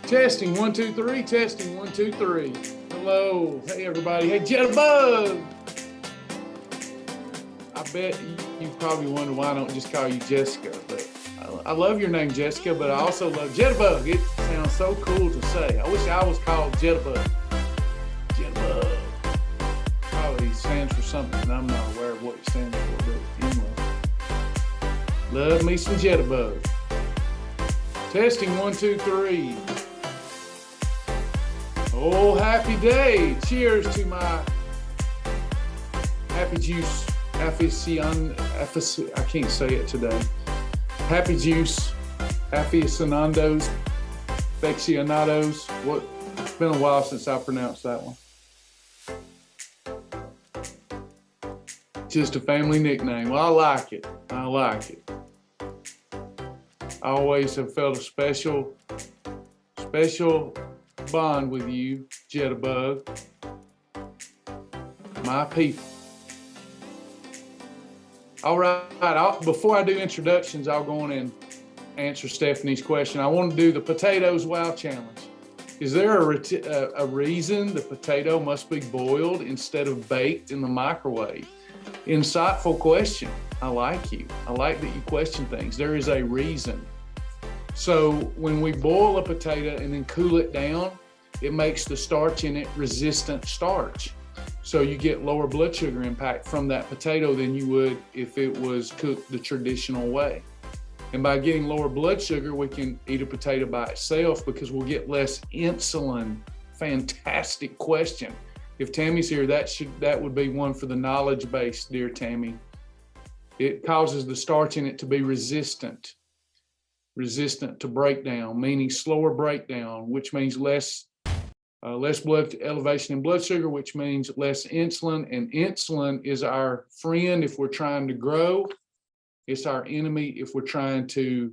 Testing 1 2 3. Testing 1 2 3. Hello, hey everybody. Hey Jitterbug. I bet you probably wonder why I don't just call you Jessica, but I love your name, Jessica. But I also love Jitterbug. It sounds so cool to say. I wish I was called Jitterbug. Jitterbug. Probably stands for something, and I'm not aware of what it stands for. But anyway, love me some Jitterbug. Testing 1 2 3. Oh, happy day. Cheers to my happy juice. I can't say it today. Happy juice. Aficionados. Aficionados. What? It's been a while since I pronounced that one. Just a family nickname. Well, I like it. I like it. I always have felt a special bond with you, Jitterbug. My people. All right, before I do introductions, I'll go on and answer Stephanie's question. I want to do the potatoes wow challenge. Is there a reason the potato must be boiled instead of baked in the microwave? Insightful question. I like you. I like that you question things. There is a reason. So when we boil a potato and then cool it down, it makes the starch in it resistant starch. So you get lower blood sugar impact from that potato than you would if it was cooked the traditional way. And by getting lower blood sugar, we can eat a potato by itself because we'll get less insulin. Fantastic question. If Tammy's here, that would be one for the knowledge base, dear Tammy. It causes the starch in it to be resistant to breakdown, meaning slower breakdown, which means less blood elevation in blood sugar, which means less insulin. And insulin is our friend if we're trying to grow. It's our enemy if we're trying to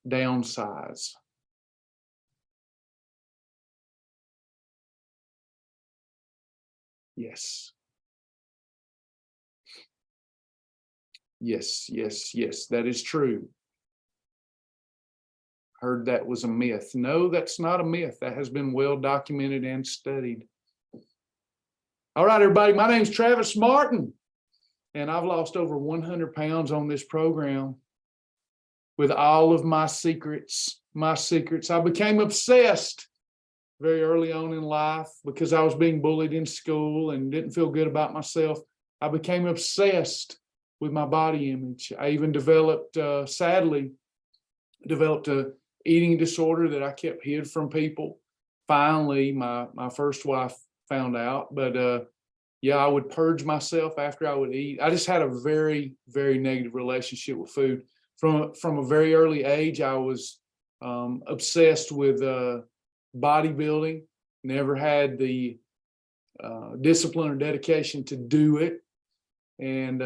downsize. Yes. Yes, that is true. Heard that was a myth. No, that's not a myth. That has been well documented and studied. All right, everybody, my name's Travis Martin, and I've lost over 100 pounds on this program with all of my secrets. I became obsessed very early on in life because I was being bullied in school and didn't feel good about myself. I became obsessed with my body image. I even sadly developed a eating disorder that I kept hid from people. Finally, my first wife found out, but I would purge myself after I would eat. I just had a very, very negative relationship with food. From a very early age, I was obsessed with bodybuilding, never had the discipline or dedication to do it. And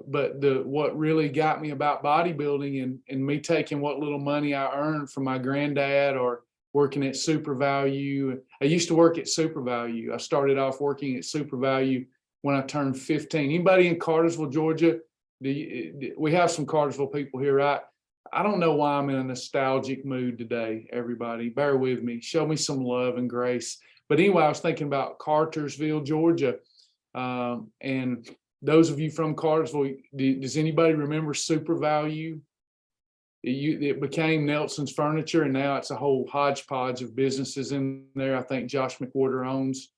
but what really got me about bodybuilding and me taking what little money I earned from my granddad or working at Super Value. I used to work at Super Value. I started off working at Super Value when I turned 15. Anybody in Cartersville, Georgia? We have some Cartersville people here, right? I don't know why I'm in a nostalgic mood today, everybody. Bear with me. Show me some love and grace. But anyway, I was thinking about Cartersville, Georgia. And those of you from Cartersville, does anybody remember Super Value? It became Nelson's Furniture, and now it's a whole hodgepodge of businesses in there. I think Josh McWhorter owns.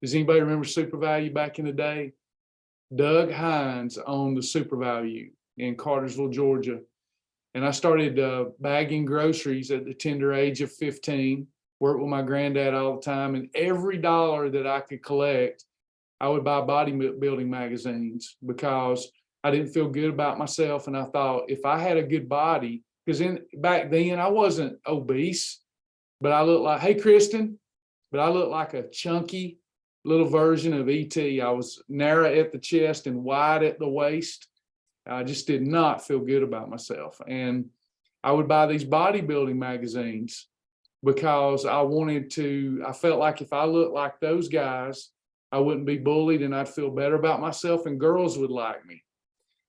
Does anybody remember Super Value back in the day? Doug Hines owned the Super Value in Cartersville, Georgia. And I started bagging groceries at the tender age of 15, worked with my granddad all the time, and every dollar that I could collect, I would buy bodybuilding magazines because I didn't feel good about myself. And I thought if I had a good body, because back then I wasn't obese, but I looked like, hey, Kristen, but I looked like a chunky little version of E.T. I was narrow at the chest and wide at the waist. I just did not feel good about myself. And I would buy these bodybuilding magazines because I felt like if I looked like those guys, I wouldn't be bullied and I'd feel better about myself and girls would like me.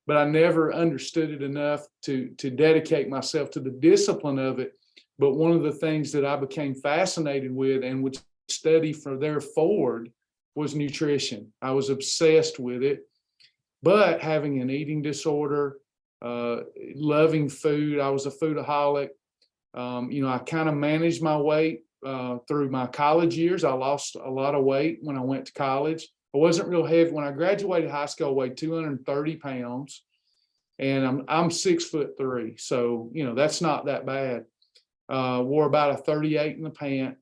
but I never understood it enough to dedicate myself to the discipline of it. But one of the things that I became fascinated with and would study from there forward was nutrition. I was obsessed with it, but having an eating disorder, loving food, I was a foodaholic. I kind of managed my weight through my college years. I lost a lot of weight when I went to college. I wasn't real heavy. When I graduated high school, I weighed 230 pounds, and I'm 6'3". So, that's not that bad. Wore about a 38 in the pant.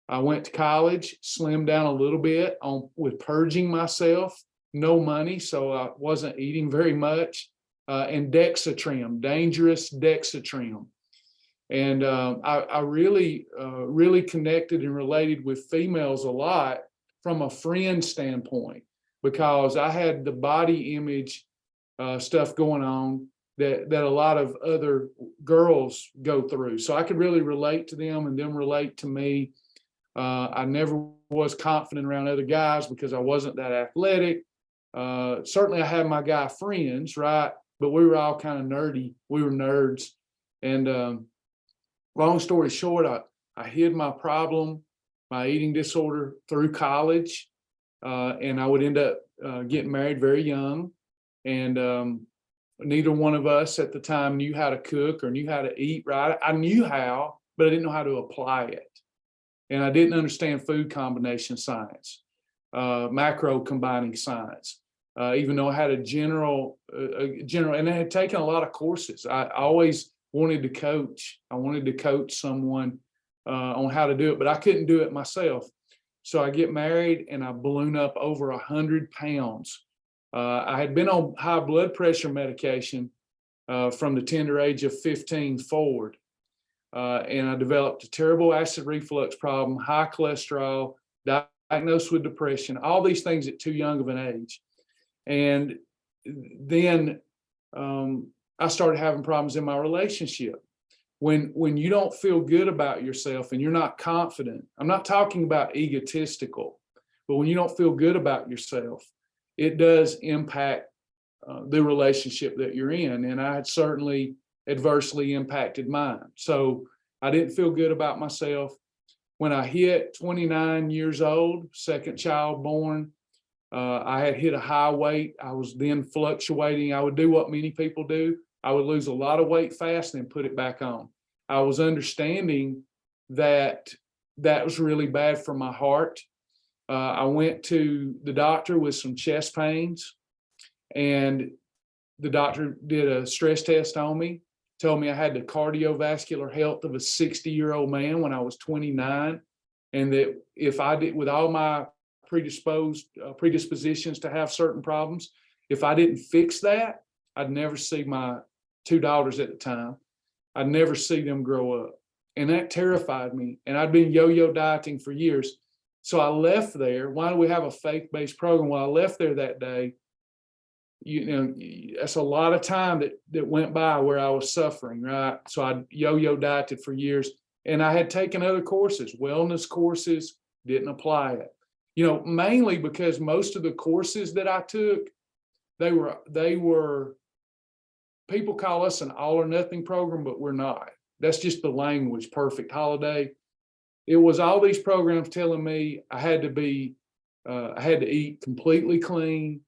I went to college, slimmed down a little bit with purging myself, no money, so I wasn't eating very much, and Dexatrim, dangerous Dexatrim. And I really connected and related with females a lot from a friend standpoint, because I had the body image stuff going on that a lot of other girls go through. So I could really relate to them and them relate to me. I never was confident around other guys because I wasn't that athletic. Certainly I had my guy friends, right? But we were all kind of nerdy. We were nerds. And long story short, I hid my problem, my eating disorder, through college. And I would end up getting married very young. And neither one of us at the time knew how to cook or knew how to eat right. I knew how, but I didn't know how to apply it. And I didn't understand food combination science, macro combining science, even though I had a general, and I had taken a lot of courses. I always wanted to coach. I wanted to coach someone on how to do it, but I couldn't do it myself. So I get married and I balloon up over 100 pounds. I had been on high blood pressure medication from the tender age of 15 forward. And I developed a terrible acid reflux problem, high cholesterol, diagnosed with depression, all these things at too young of an age. And then I started having problems in my relationship. When you don't feel good about yourself and you're not confident, I'm not talking about egotistical, but when you don't feel good about yourself, it does impact the relationship that you're in. And I had certainly adversely impacted mine. So I didn't feel good about myself. When I hit 29 years old, second child born, I had hit a high weight. I was then fluctuating. I would do what many people do. I would lose a lot of weight fast and then put it back on. I was understanding that that was really bad for my heart. I went to the doctor with some chest pains, and the doctor did a stress test on me, told me I had the cardiovascular health of a 60-year-old man when I was 29, and that if I did, with all my predispositions to have certain problems, if I didn't fix that, I'd never see my two daughters at the time. I'd never see them grow up. And that terrified me. And I'd been yo-yo dieting for years. So I left there. Why do we have a faith-based program? Well, I left there that day. That's a lot of time that went by where I was suffering, right? So I yo-yo dieted for years. And I had taken other courses, wellness courses, didn't apply it. Mainly because most of the courses that I took, they were, people call us an all or nothing program, but we're not. That's just the language, perfect holiday. It was all these programs telling me I had to eat completely clean.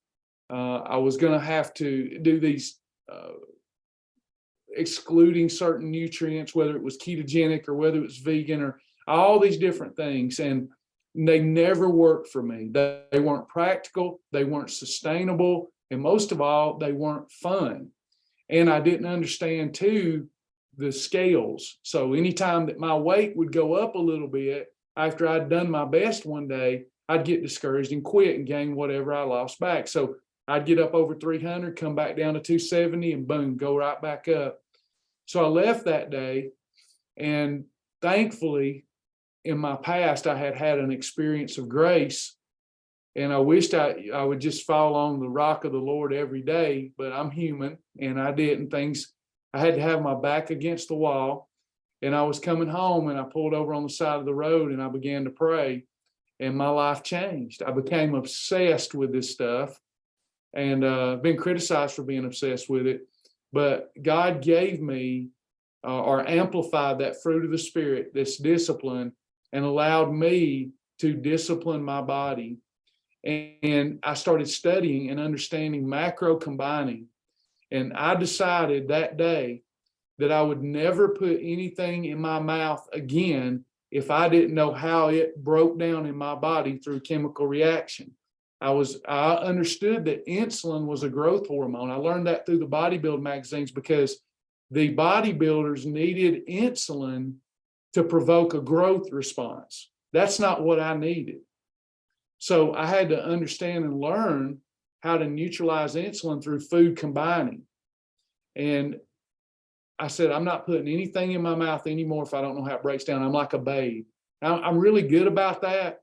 I was going to have to do these excluding certain nutrients, whether it was ketogenic or whether it was vegan or all these different things. And they never worked for me. They weren't practical. They weren't sustainable. And most of all, they weren't fun. And I didn't understand too, the scales. So anytime that my weight would go up a little bit after I'd done my best one day, I'd get discouraged and quit and gain whatever I lost back. So I'd get up over 300, come back down to 270, and boom, go right back up. So I left that day, and thankfully, in my past, I had had an experience of grace, and I wished I would just fall on the rock of the Lord every day, but I'm human, and I didn't. I had to have my back against the wall, and I was coming home, and I pulled over on the side of the road, and I began to pray, and my life changed. I became obsessed with this stuff. and been criticized for being obsessed with it. But God gave me or amplified that fruit of the Spirit, this discipline, and allowed me to discipline my body. And I started studying and understanding macro combining. And I decided that day that I would never put anything in my mouth again if I didn't know how it broke down in my body through chemical reaction. I understood that insulin was a growth hormone. I learned that through the bodybuilding magazines because the bodybuilders needed insulin to provoke a growth response. That's not what I needed. So I had to understand and learn how to neutralize insulin through food combining. And I said, I'm not putting anything in my mouth anymore if I don't know how it breaks down. I'm like a babe. I'm really good about that.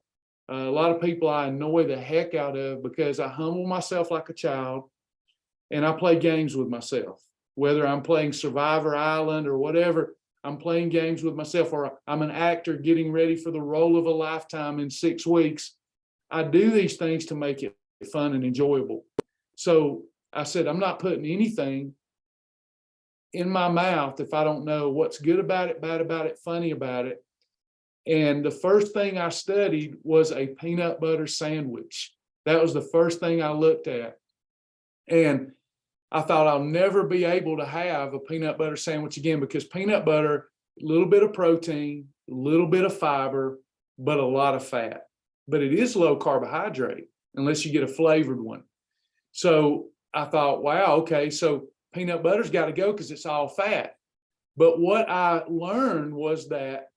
A lot of people I annoy the heck out of because I humble myself like a child and I play games with myself. Whether I'm playing Survivor Island or whatever, I'm playing games with myself, or I'm an actor getting ready for the role of a lifetime in 6 weeks. I do these things to make it fun and enjoyable. So I said, I'm not putting anything in my mouth if I don't know what's good about it, bad about it, funny about it. And the first thing I studied was a peanut butter sandwich. That was the first thing I looked at. And I thought I'll never be able to have a peanut butter sandwich again because peanut butter, a little bit of protein, a little bit of fiber, but a lot of fat. But it is low carbohydrate unless you get a flavored one. So I thought, wow, okay, so peanut butter's got to go because it's all fat. But what I learned was that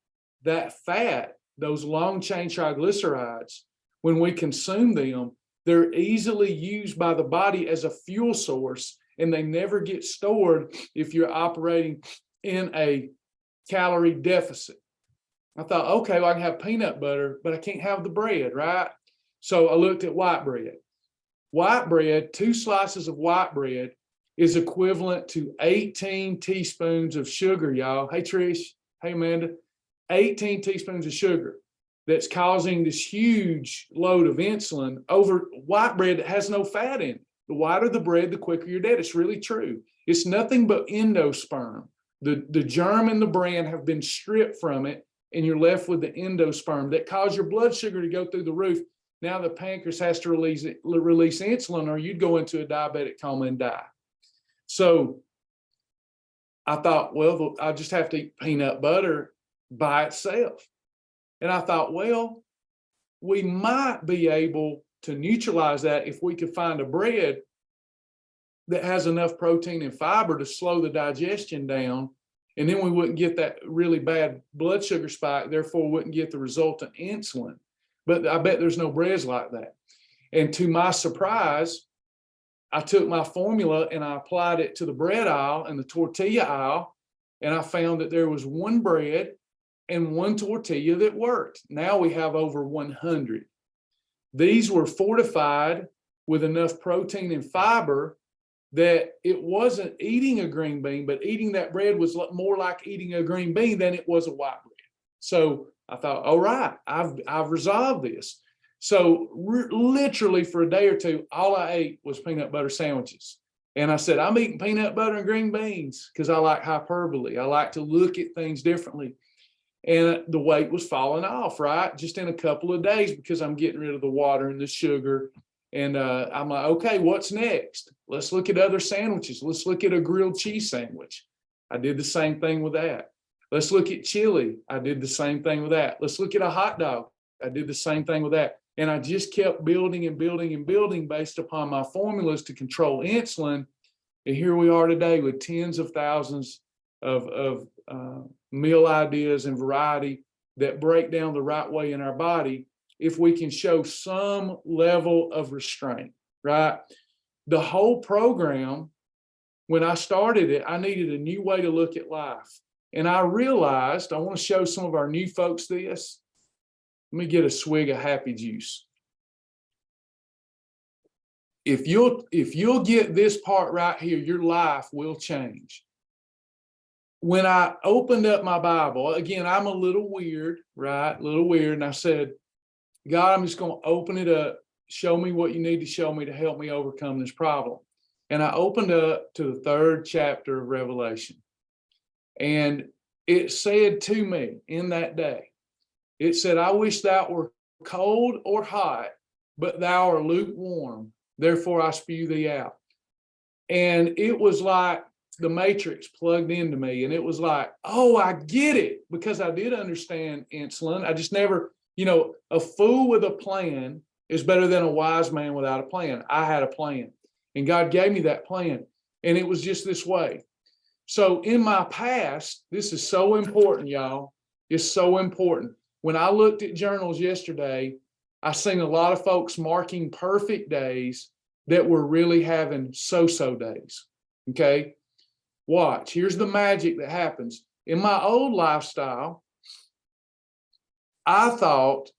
fat, those long chain triglycerides, when we consume them, they're easily used by the body as a fuel source, and they never get stored if you're operating in a calorie deficit. I thought, okay, well, I can have peanut butter, but I can't have the bread, right? So I looked at white bread. White bread, 2 slices of white bread is equivalent to 18 teaspoons of sugar, y'all. Hey, Trish. Hey, Amanda. 18 teaspoons of sugar that's causing this huge load of insulin over white bread that has no fat in it. The whiter the bread, the quicker you're dead. It's really true. It's nothing but endosperm. The germ and the bran have been stripped from it, and you're left with the endosperm that cause your blood sugar to go through the roof. Now the pancreas has to release insulin, or you'd go into a diabetic coma and die. So I thought, well, I'll just have to eat peanut butter by itself. And I thought, well, we might be able to neutralize that if we could find a bread that has enough protein and fiber to slow the digestion down. And then we wouldn't get that really bad blood sugar spike, therefore wouldn't get the resultant insulin. But I bet there's no breads like that. And to my surprise, I took my formula and I applied it to the bread aisle and the tortilla aisle, and I found that there was one bread and one tortilla that worked. Now we have over 100. These were fortified with enough protein and fiber that it wasn't eating a green bean, but eating that bread was more like eating a green bean than it was a white bread. So I thought, all right, I've resolved this. So literally for a day or two, all I ate was peanut butter sandwiches. And I said, I'm eating peanut butter and green beans because I like hyperbole. I like to look at things differently. And the weight was falling off, right? Just in a couple of days because I'm getting rid of the water and the sugar. And I'm like, okay, what's next? Let's look at other sandwiches. Let's look at a grilled cheese sandwich. I did the same thing with that. Let's look at chili. I did the same thing with that. Let's look at a hot dog. I did the same thing with that. And I just kept building and building and building based upon my formulas to control insulin. And here we are today with tens of thousands of meal ideas and variety that break down the right way in our body if we can show some level of restraint, right? The whole program, when I started it, I needed a new way to look at life. And I realized, I want to show some of our new folks this. Let me get a swig of happy juice. If you'll get this part right here, your life will change. When I opened up my Bible, again, I'm a little weird, right? A little weird. And I said, God, I'm just going to open it up show me what you need to show me to help me overcome this problem. And I opened up to the 3rd chapter of Revelation. And it said to me in that day, it said, I wish thou were cold or hot, but thou art lukewarm. Therefore I spew thee out. And it was like the matrix plugged into me. And it was like, oh, I get it. Because I did understand insulin. I just never, a fool with a plan is better than a wise man without a plan. I had a plan. And God gave me that plan. And it was just this way. So in my past, this is so important, y'all. It's so important. When I looked at journals yesterday, I seen a lot of folks marking perfect days that were really having so-so days. Okay? Watch. Here's the magic that happens. In my old lifestyle, I thought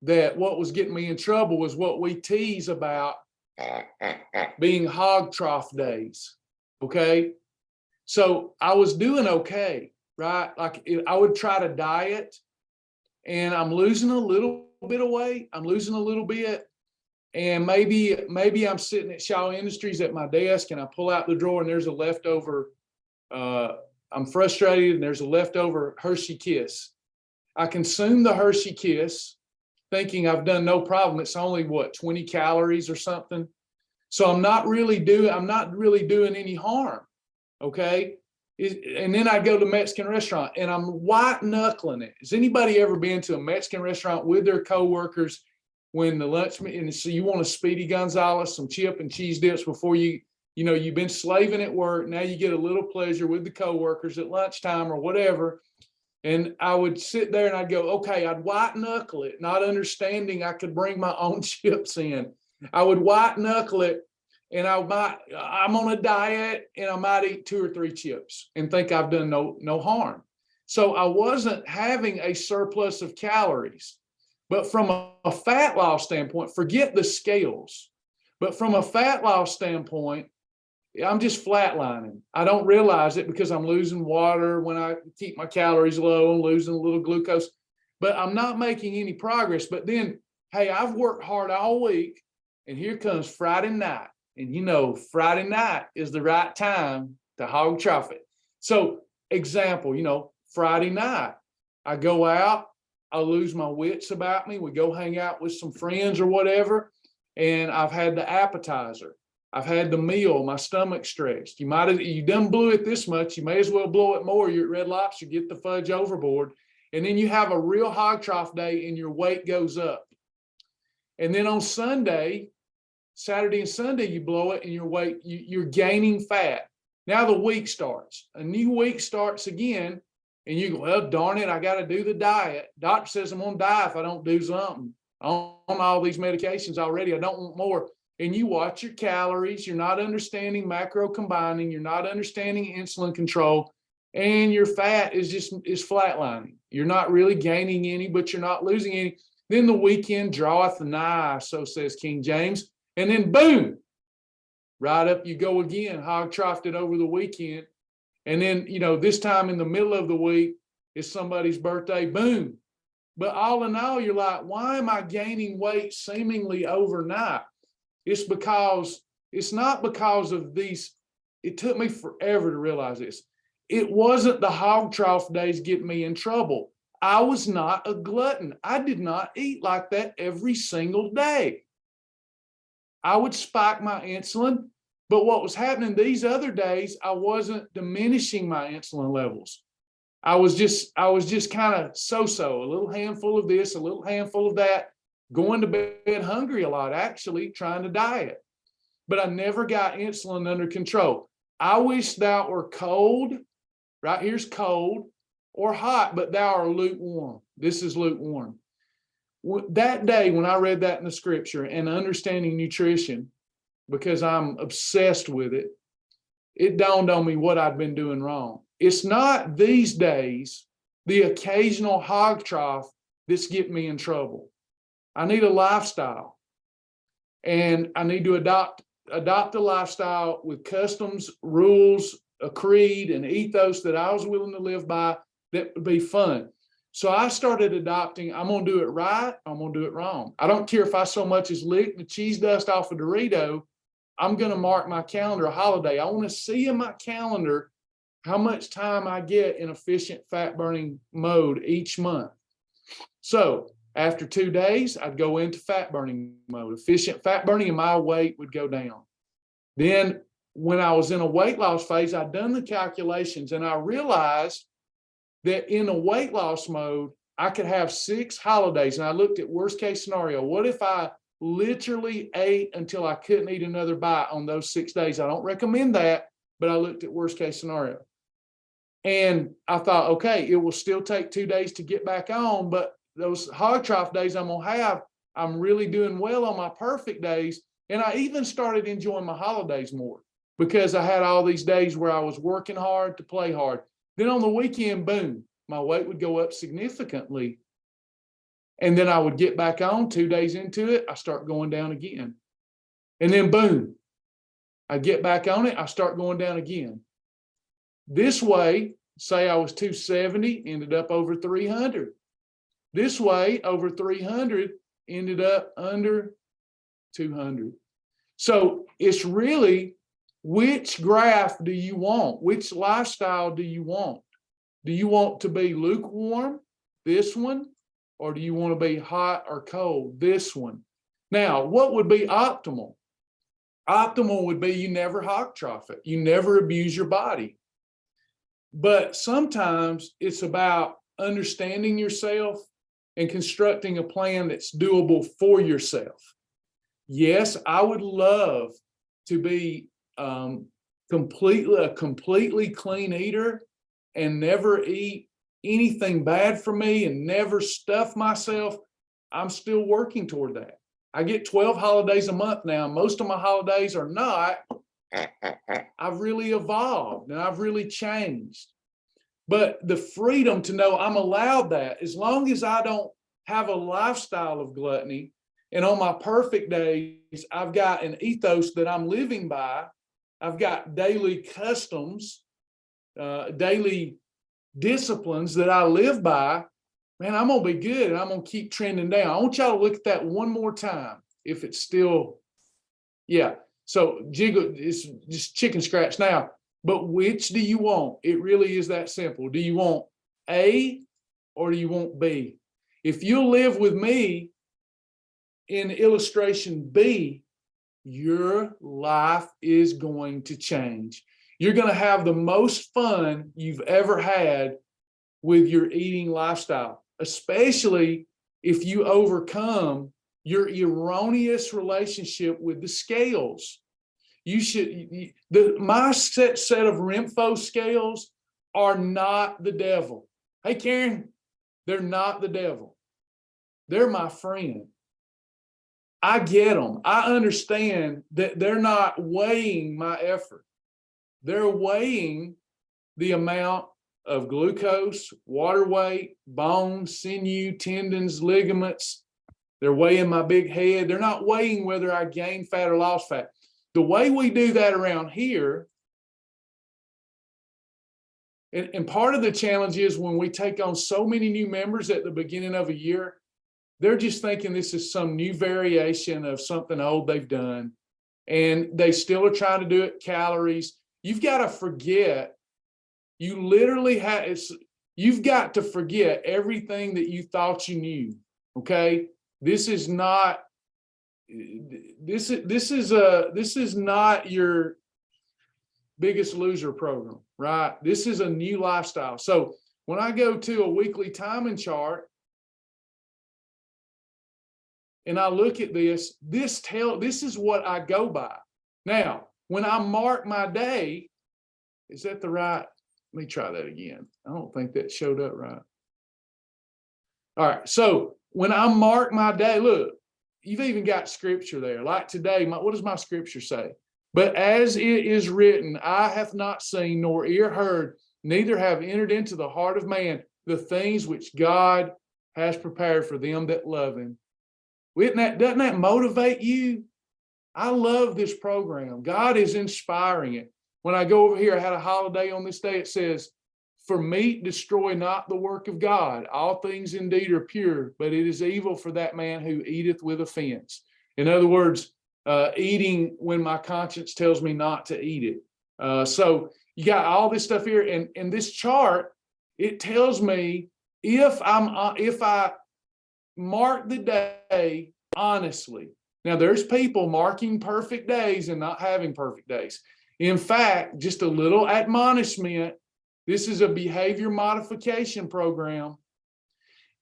that what was getting me in trouble was what we tease about being hog trough days. Okay? So I was doing okay, right? Like I would try to diet and I'm losing a little bit of weight. I'm losing a little bit. And maybe I'm sitting at Shaw Industries at my desk and I pull out the drawer and there's a leftover, I'm frustrated and there's a leftover Hershey Kiss. I consume the Hershey Kiss thinking I've done no problem. It's only 20 calories or something. So I'm not really doing any harm. Okay. And then I go to a Mexican restaurant and I'm white knuckling it. Has anybody ever been to a Mexican restaurant with their coworkers when the lunch, and so you want a Speedy Gonzalez, some chip and cheese dips before you've been slaving at work. Now you get a little pleasure with the coworkers at lunchtime or whatever. And I would sit there and I'd go, okay, I'd white knuckle it, not understanding I could bring my own chips in. I would white knuckle it. And I'm on a diet and I might eat 2 or 3 chips and think I've done no harm. So I wasn't having a surplus of calories. But from a fat loss standpoint, forget the scales. But from a fat loss standpoint, I'm just flatlining. I don't realize it because I'm losing water when I keep my calories low and losing a little glucose. But I'm not making any progress. But then, hey, I've worked hard all week and here comes Friday night. And Friday night is the right time to hog trough it. So example, Friday night, I go out, I lose my wits about me. We go hang out with some friends or whatever. And I've had the appetizer. I've had the meal, my stomach stretched. You done blew it this much. You may as well blow it more. You're at Red Lobster, get the fudge overboard. And then you have a real hog trough day and your weight goes up. And then on Saturday and Sunday, you blow it and your weight, you're gaining fat. Now the week starts. A new week starts again. And you go, well, darn it, I got to do the diet. Doctor says I'm going to die if I don't do something. I'm on all these medications already. I don't want more. And you watch your calories. You're not understanding macro combining. You're not understanding insulin control. And your fat is flatlining. You're not really gaining any, but you're not losing any. Then the weekend draweth nigh, so says King James. And then boom, right up you go again, hog troughed it over the weekend. And then, this time in the middle of the week is somebody's birthday, boom. But all in all, you're like, why am I gaining weight seemingly overnight? It's not because of these. It took me forever to realize this. It wasn't the hog trough days getting me in trouble. I was not a glutton. I did not eat like that every single day. I would spike my insulin, but what was happening these other days, I wasn't diminishing my insulin levels. I was just kind of so-so, a little handful of this, a little handful of that, going to bed hungry a lot, actually trying to diet. But I never got insulin under control. I wish thou were cold, right here's cold, or hot, but thou art lukewarm. This is lukewarm. That day when I read that in the scripture and understanding nutrition, because I'm obsessed with it, it dawned on me what I'd been doing wrong. It's not these days, the occasional hog trough that's getting me in trouble. I need a lifestyle, and I need to adopt a lifestyle with customs, rules, a creed, and ethos that I was willing to live by that would be fun. So I started adopting, I'm going to do it right, I'm going to do it wrong. I don't care if I so much as lick the cheese dust off a Dorito. I'm going to mark my calendar a holiday. I want to see in my calendar how much time I get in efficient fat burning mode each month. So after 2 days, I'd go into fat burning mode, efficient fat burning, and my weight would go down. Then when I was in a weight loss phase, I'd done the calculations and I realized that in a weight loss mode, I could have 6 holidays. And I looked at worst case scenario. What if I literally ate until I couldn't eat another bite on those 6 days? I don't recommend that, but I looked at worst case scenario. And I thought, okay, it will still take 2 days to get back on, but those hog trough days I'm going to have, I'm really doing well on my perfect days. And I even started enjoying my holidays more because I had all these days where I was working hard to play hard. Then on the weekend, boom, my weight would go up significantly. And then I would get back on 2 days into it. I start going down again. And then boom, I get back on it. I start going down again. This way, say I was 270, ended up over 300. This way, over 300, ended up under 200. So it's really, which graph do you want? Which lifestyle do you want? Do you want to be lukewarm, this one, or do you want to be hot or cold, this one? Now, what would be optimal? Optimal would be you never hog trough it. You never abuse your body. But sometimes it's about understanding yourself and constructing a plan that's doable for yourself. Yes, I would love to be a completely clean eater and never eat anything bad for me and never stuff myself. I'm still working toward that. I get 12 holidays a month now. Most of my holidays are not. I've really evolved and I've really changed. But the freedom to know I'm allowed that, as long as I don't have a lifestyle of gluttony, and on my perfect days, I've got an ethos that I'm living by. I've got daily customs, daily disciplines that I live by. Man, I'm going to be good and I'm going to keep trending down. I want y'all to look at that one more time. If it's still, yeah. So jiggle, it's just chicken scratch now. But which do you want? It really is that simple. Do you want A or do you want B? If you'll live with me in illustration B, your life is going to change. You're going to have the most fun you've ever had with your eating lifestyle, especially if you overcome your erroneous relationship with the scales. You should, my set of Rimfo scales are not the devil. Hey, Karen, they're not the devil. They're my friend. I get them. I understand that they're not weighing my effort. They're weighing the amount of glucose, water weight, bones, sinew, tendons, ligaments. They're weighing my big head. They're not weighing whether I gain fat or lost fat. The way we do that around here, and part of the challenge is when we take on so many new members at the beginning of a year, they're just thinking this is some new variation of something old they've done. And they still are trying to do it calories. You've got to forget, you've got to forget everything that you thought you knew. Okay. This is not your Biggest Loser program, right? This is a new lifestyle. So when I go to a weekly timing chart and I look at this is what I go by. Now, when I mark my day, is that the right? Let me try that again. I don't think that showed up right. All right. So when I mark my day, look, you've even got scripture there. Like today, what does my scripture say? But as it is written, eye hath not seen, nor ear heard, neither have entered into the heart of man the things which God has prepared for them that love him. Doesn't that motivate you? I love this program. God is inspiring it. When I go over here, I had a holiday on this day. It says, for meat destroy not the work of God. All things indeed are pure, but it is evil for that man who eateth with offense. In other words, eating when my conscience tells me not to eat it. So you got all this stuff here, and this chart, it tells me if I mark the day honestly. Now, there's people marking perfect days and not having perfect days. In fact, just a little admonishment, this is a behavior modification program.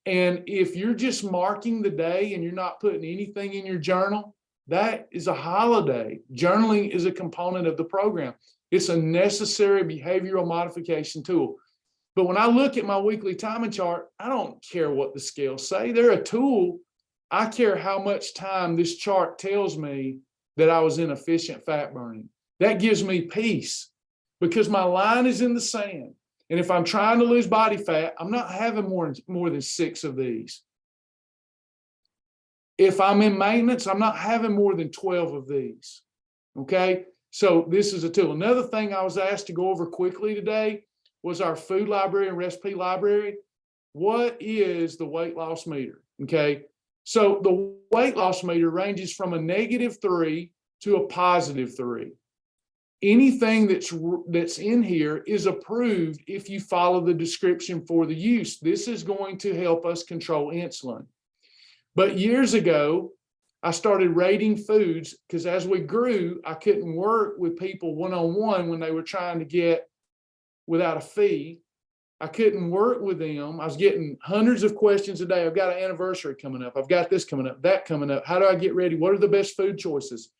And if you're just marking the day and you're not putting anything in your journal, that is a holiday. Journaling is a component of the program. It's a necessary behavioral modification tool. But when I look at my weekly timing chart, I don't care what the scales say. They're a tool. I care how much time this chart tells me that I was in efficient fat burning. That gives me peace because my line is in the sand. And if I'm trying to lose body fat, I'm not having more than 6 of these. If I'm in maintenance, I'm not having more than 12 of these. Okay? So this is a tool. Another thing I was asked to go over quickly today was our food library and recipe library. What is the weight loss meter? Okay. So the weight loss meter ranges from a -3 to a +3. Anything that's in here is approved if you follow the description for the use. This is going to help us control insulin. But years ago, I started rating foods because as we grew, I couldn't work with people one-on-one when they were trying to get without a fee. I couldn't work with them. I was getting hundreds of questions a day. I've got an anniversary coming up. I've got this coming up, that coming up. How do I get ready? What are the best food choices?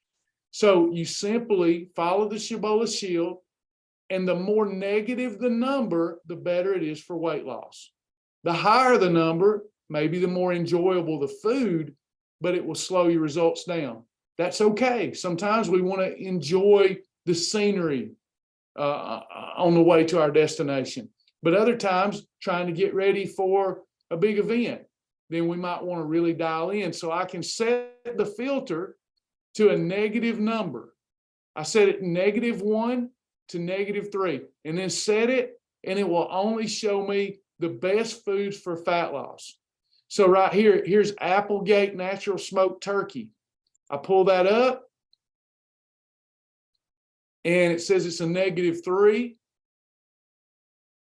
So you simply follow the Shibboleth shield, and the more negative the number, the better it is for weight loss. The higher the number, maybe the more enjoyable the food, but it will slow your results down. That's okay. Sometimes we want to enjoy the scenery on the way to our destination. But other times, trying to get ready for a big event, then we might want to really dial in. So I can set the filter to a negative number. I set it -1 to -3, and then set it, and it will only show me the best foods for fat loss. So right here, here's Applegate Natural Smoked Turkey. I pull that up, and it says it's a -3.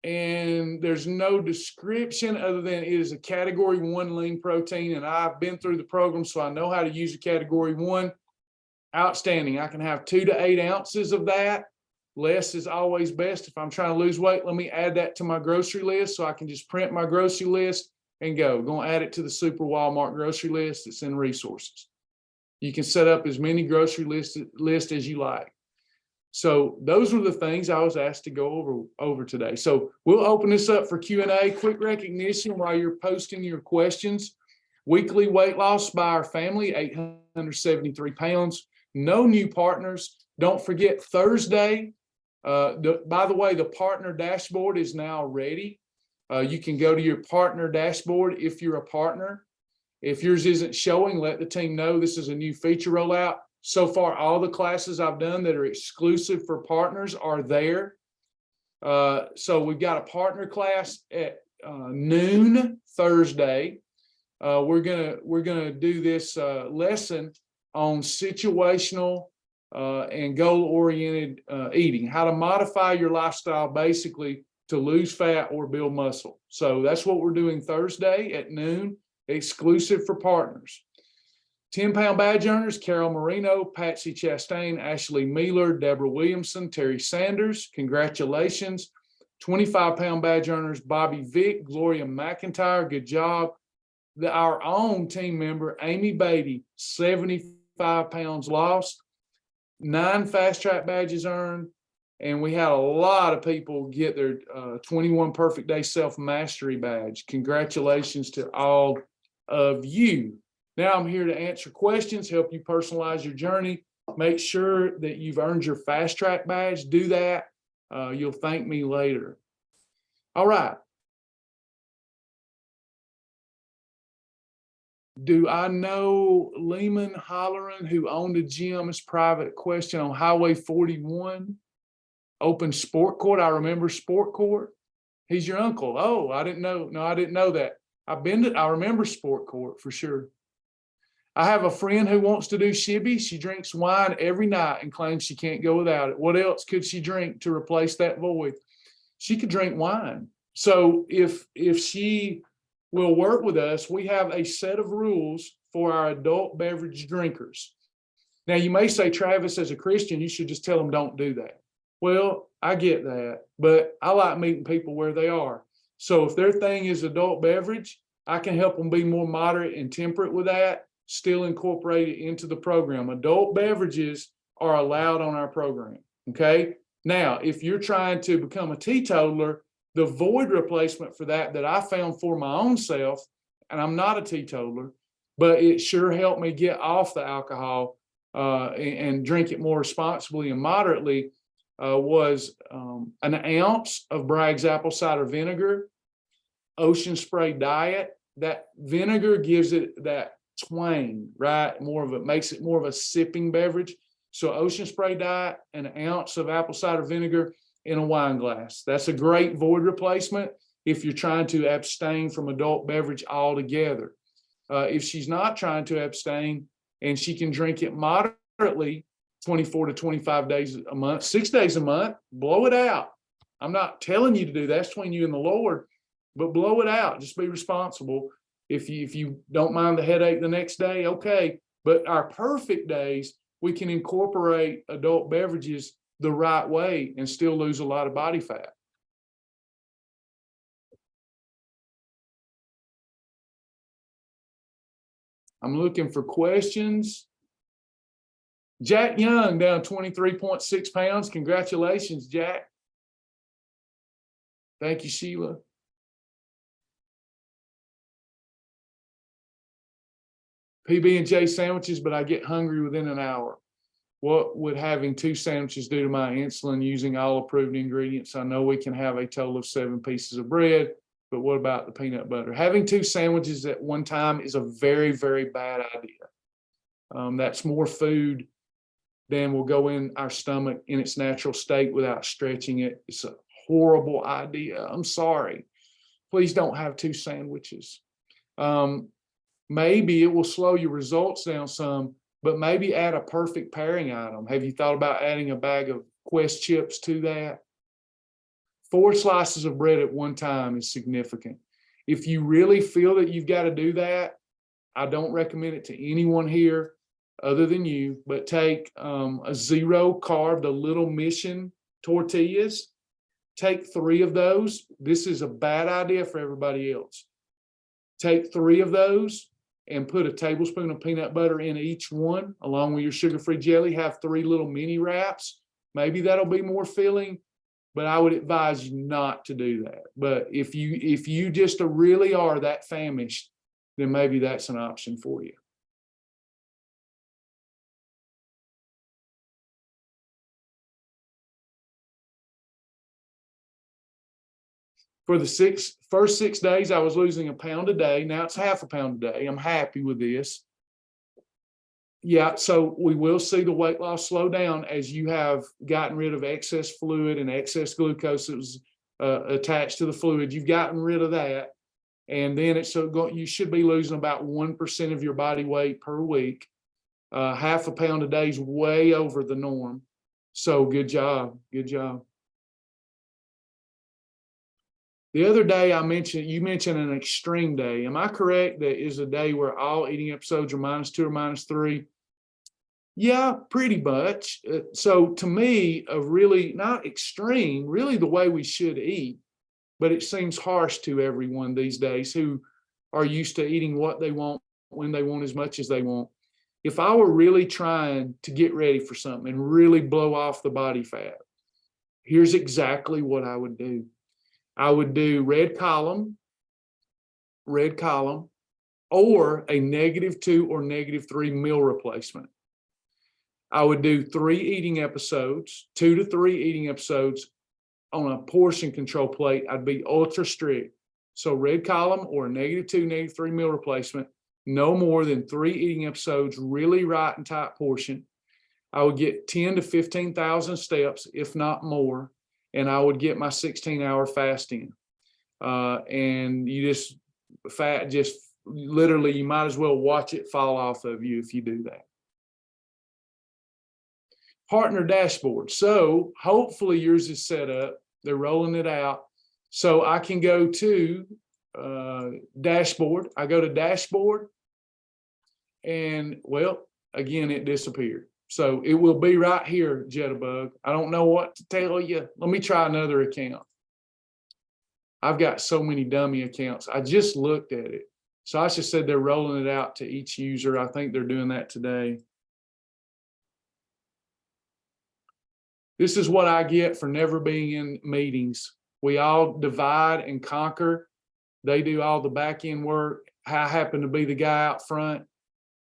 And there's no description other than it is a category 1 lean protein. And I've been through the program, so I know how to use a category 1. Outstanding. I can have 2 to 8 ounces of that. Less is always best. If I'm trying to lose weight, let me add that to my grocery list so I can just print my grocery list and go. Going to add it to the Super Walmart grocery list. It's in resources. You can set up as many grocery lists as you like. So those were the things I was asked to go over today. So we'll open this up for Q&A. Quick recognition while you're posting your questions. Weekly weight loss by our family, 873 pounds. No new partners. Don't forget Thursday. By the way, the partner dashboard is now ready. You can go to your partner dashboard if you're a partner. If yours isn't showing, let the team know this is a new feature rollout. So far, all the classes I've done that are exclusive for partners are there. So we've got a partner class at noon Thursday. We're gonna do this lesson on situational and goal-oriented eating, how to modify your lifestyle basically to lose fat or build muscle. So that's what we're doing Thursday at noon, exclusive for partners. 10-pound badge earners, Carol Marino, Patsy Chastain, Ashley Mealer, Deborah Williamson, Terry Sanders, congratulations. 25-pound badge earners, Bobby Vick, Gloria McIntyre, good job. Our own team member, Amy Beatty, 75 pounds lost, 9 fast track badges earned, and we had a lot of people get their 21 perfect day self-mastery badge. Congratulations to all of you. Now I'm here to answer questions, help you personalize your journey. Make sure that you've earned your fast track badge. Do that. You'll thank me later. All right. Do I know Lehman Holleran, who owned a gym? Is private question on Highway 41. Open Sport Court. I remember Sport Court. He's your uncle. Oh, I didn't know. No, I didn't know that. I remember Sport Court for sure. I have a friend who wants to do Shibby. She drinks wine every night and claims she can't go without it. What else could she drink to replace that void? She could drink wine. So if she will work with us, we have a set of rules for our adult beverage drinkers. Now, you may say, Travis, as a Christian, you should just tell them don't do that. Well, I get that, but I like meeting people where they are. So if their thing is adult beverage, I can help them be more moderate and temperate with that, still incorporate it into the program. Adult beverages are allowed on our program, okay? Now, if you're trying to become a teetotaler, the void replacement for that I found for my own self, and I'm not a teetotaler, but it sure helped me get off the alcohol and drink it more responsibly and moderately, was an ounce of Bragg's apple cider vinegar, Ocean Spray Diet. That vinegar gives it that twang, right? Makes it more of a sipping beverage. So Ocean Spray Diet, an ounce of apple cider vinegar in a wine glass. That's a great void replacement if you're trying to abstain from adult beverage altogether. If she's not trying to abstain and she can drink it moderately, 24 to 25 days a month, 6 days a month, blow it out. I'm not telling you to do that. That's between you and the Lord, but blow it out. Just be responsible. If you don't mind the headache the next day, okay. But our perfect days, we can incorporate adult beverages the right way and still lose a lot of body fat. I'm looking for questions. Jack Young down 23.6 pounds. Congratulations, Jack. Thank you, Sheila. PB&J sandwiches, but I get hungry within an hour. What would having 2 sandwiches do to my insulin using all approved ingredients? I know we can have a total of 7 pieces of bread, but what about the peanut butter? Having 2 sandwiches at one time is a very, very bad idea. That's more food than will go in our stomach in its natural state without stretching it. It's a horrible idea. I'm sorry. Please don't have 2 sandwiches. Maybe it will slow your results down some, but maybe add a perfect pairing item. Have you thought about adding a bag of Quest chips to that? 4 slices of bread at one time is significant. If you really feel that you've got to do that, I don't recommend it to anyone here other than you, but take a 0 carb, the Little Mission tortillas. Take 3 of those. This is a bad idea for everybody else. Take 3 of those and put a tablespoon of peanut butter in each one, along with your sugar-free jelly. Have 3 little mini wraps. Maybe that'll be more filling, but I would advise you not to do that. But if you just really are that famished, then maybe that's an option for you. For the first 6 days, I was losing a pound a day. Now it's half a pound a day. I'm happy with this. Yeah, so we will see the weight loss slow down as you have gotten rid of excess fluid and excess glucose that was attached to the fluid. You've gotten rid of that. And then you should be losing about 1% of your body weight per week. Half a pound a day is way over the norm. So good job. Good job. The other day you mentioned an extreme day. Am I correct that is a day where all eating episodes are -2 or -3? Yeah, pretty much. So to me, a really not extreme, really the way we should eat, but it seems harsh to everyone these days who are used to eating what they want, when they want, as much as they want. If I were really trying to get ready for something and really blow off the body fat, here's exactly what I would do. I would do red column, or a -2 or -3 meal replacement. I would do 3 eating episodes, 2 to 3 eating episodes on a portion control plate. I'd be ultra strict. So red column or a -2, -3 meal replacement, no more than 3 eating episodes, really right and tight portion. I would get 10 to 15,000 steps, if not more, and I would get my 16-hour fast in. and you just literally, you might as well watch it fall off of you if you do that. Partner dashboard. So hopefully yours is set up. They're rolling it out. So I can go to dashboard. I go to dashboard, and well, again, it disappeared. So it will be right here, Jitterbug. I don't know what to tell you. Let me try another account. I've got so many dummy accounts. I just looked at it. Sasha said they're rolling it out to each user. I think they're doing that today. This is what I get for never being in meetings. We all divide and conquer. They do all the back end work. I happen to be the guy out front,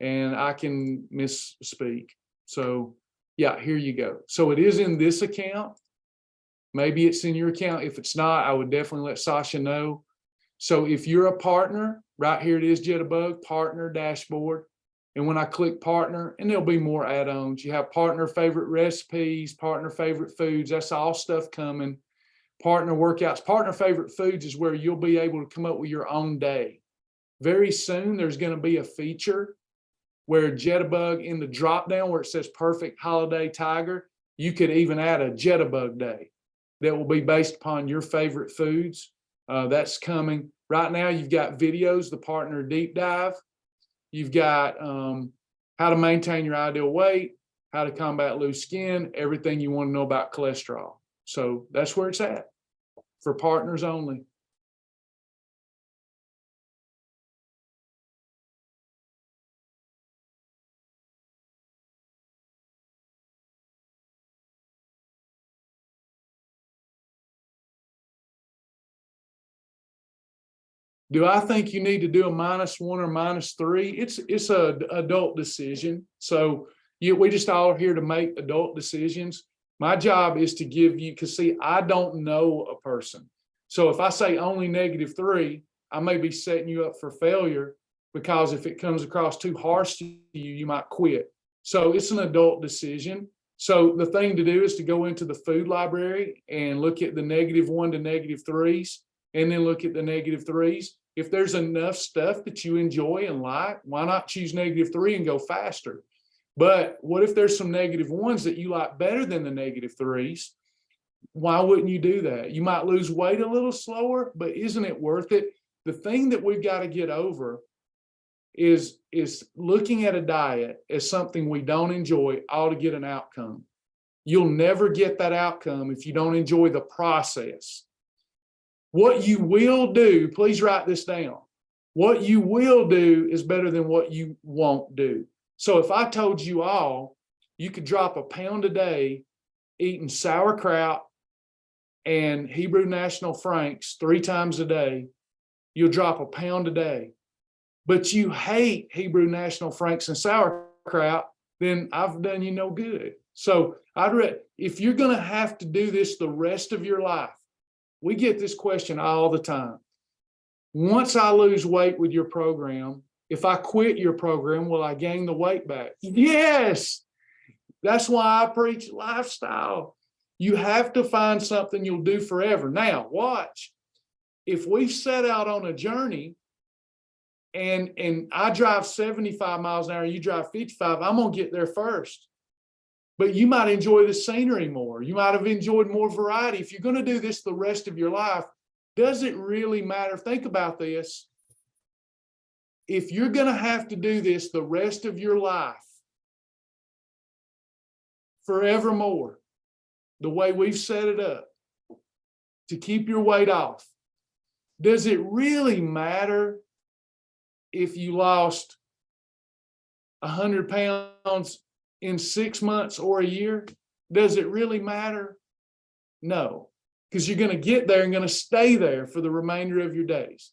and I can misspeak. So yeah, here you go. So it is in this account. Maybe it's in your account. If it's not, I would definitely let Sasha know. So if you're a partner, right here it is, Jitterbug, partner dashboard. And when I click partner, and there'll be more add-ons. You have partner favorite recipes, partner favorite foods. That's all stuff coming. Partner workouts. Partner favorite foods is where you'll be able to come up with your own day. Very soon, there's going to be a feature where Jitterbug, in the drop down where it says perfect holiday tiger, you could even add a Jitterbug day that will be based upon your favorite foods. That's coming. Right now, you've got videos, the partner deep dive. You've got how to maintain your ideal weight, how to combat loose skin, everything you want to know about cholesterol. So that's where it's at for partners only. Do I think you need to do a -1 or -3? It's a adult decision. So we just all are here to make adult decisions. My job is to give you, because see, I don't know a person. So if I say only -3, I may be setting you up for failure, because if it comes across too harsh to you, you might quit. So it's an adult decision. So the thing to do is to go into the food library and look at the -1 to -3s, and then look at the -3s. If there's enough stuff that you enjoy and like, why not choose -3 and go faster? But what if there's some -1s that you like better than the -3s? Why wouldn't you do that? You might lose weight a little slower, but isn't it worth it? The thing that we've got to get over is looking at a diet as something we don't enjoy, all to get an outcome. You'll never get that outcome if you don't enjoy the process. What you will do, please write this down. What you will do is better than what you won't do. So if I told you all, you could drop 1 pound a day eating sauerkraut and Hebrew National Franks 3 times a day, you'll drop 1 pound a day. But you hate Hebrew National Franks and sauerkraut, then I've done you no good. So if you're going to have to do this the rest of your life, we get this question all the time. Once I lose weight with your program, if I quit your program, will I gain the weight back? Yes. That's why I preach lifestyle. You have to find something you'll do forever. Now, watch. If we set out on a journey and I drive 75 miles an hour, you drive 55, I'm going to get there first. But you might enjoy the scenery more. You might have enjoyed more variety. If you're going to do this the rest of your life, does it really matter? Think about this. If you're going to have to do this the rest of your life, forevermore, the way we've set it up to keep your weight off, does it really matter if you lost 100 pounds in 6 months or a year? Does it really matter? No, because you're going to get there and going to stay there for the remainder of your days.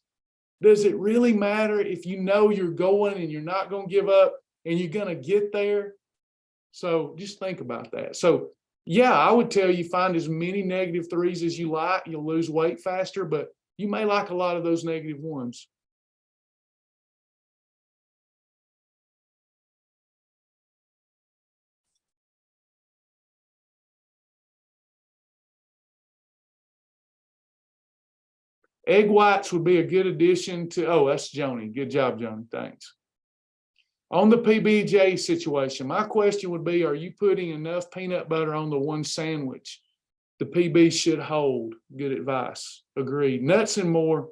Does it really matter if you know you're going and you're not going to give up and you're going to get there? So just think about that. So yeah, I would tell you find as many -3s as you like. You'll lose weight faster, but you may like a lot of those -1s. Egg whites would be a good addition to, oh, that's Joni. Good job, Joni. Thanks. On the PBJ situation, my question would be, are you putting enough peanut butter on the one sandwich? The PB should hold. Good advice. Agreed. Nuts and more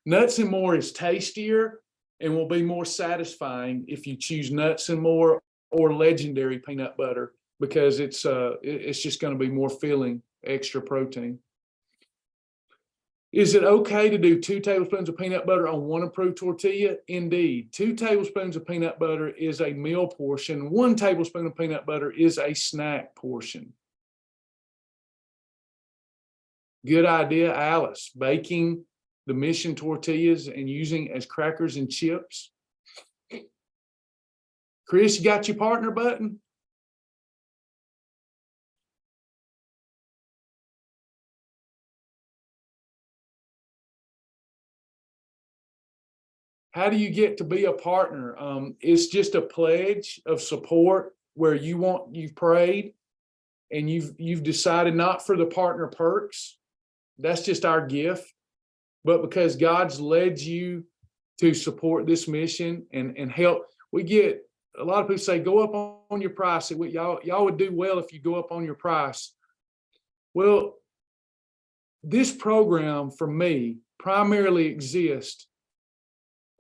is tastier and will be more satisfying if you choose nuts and more or legendary peanut butter, because it's just going to be more filling, extra protein. Is it okay to do 2 tablespoons of peanut butter on 1 approved tortilla? Indeed. 2 tablespoons of peanut butter is a meal portion. 1 tablespoon of peanut butter is a snack portion. Good idea, Alice. Baking the mission tortillas and using as crackers and chips. Chris, you got your partner button? How do you get to be a partner? It's just a pledge of support where you've prayed and you've decided not for the partner perks. That's just our gift, but because God's led you to support this mission and help. We get a lot of people say, go up on your price. Y'all would do well if you go up on your price. Well, this program for me primarily exists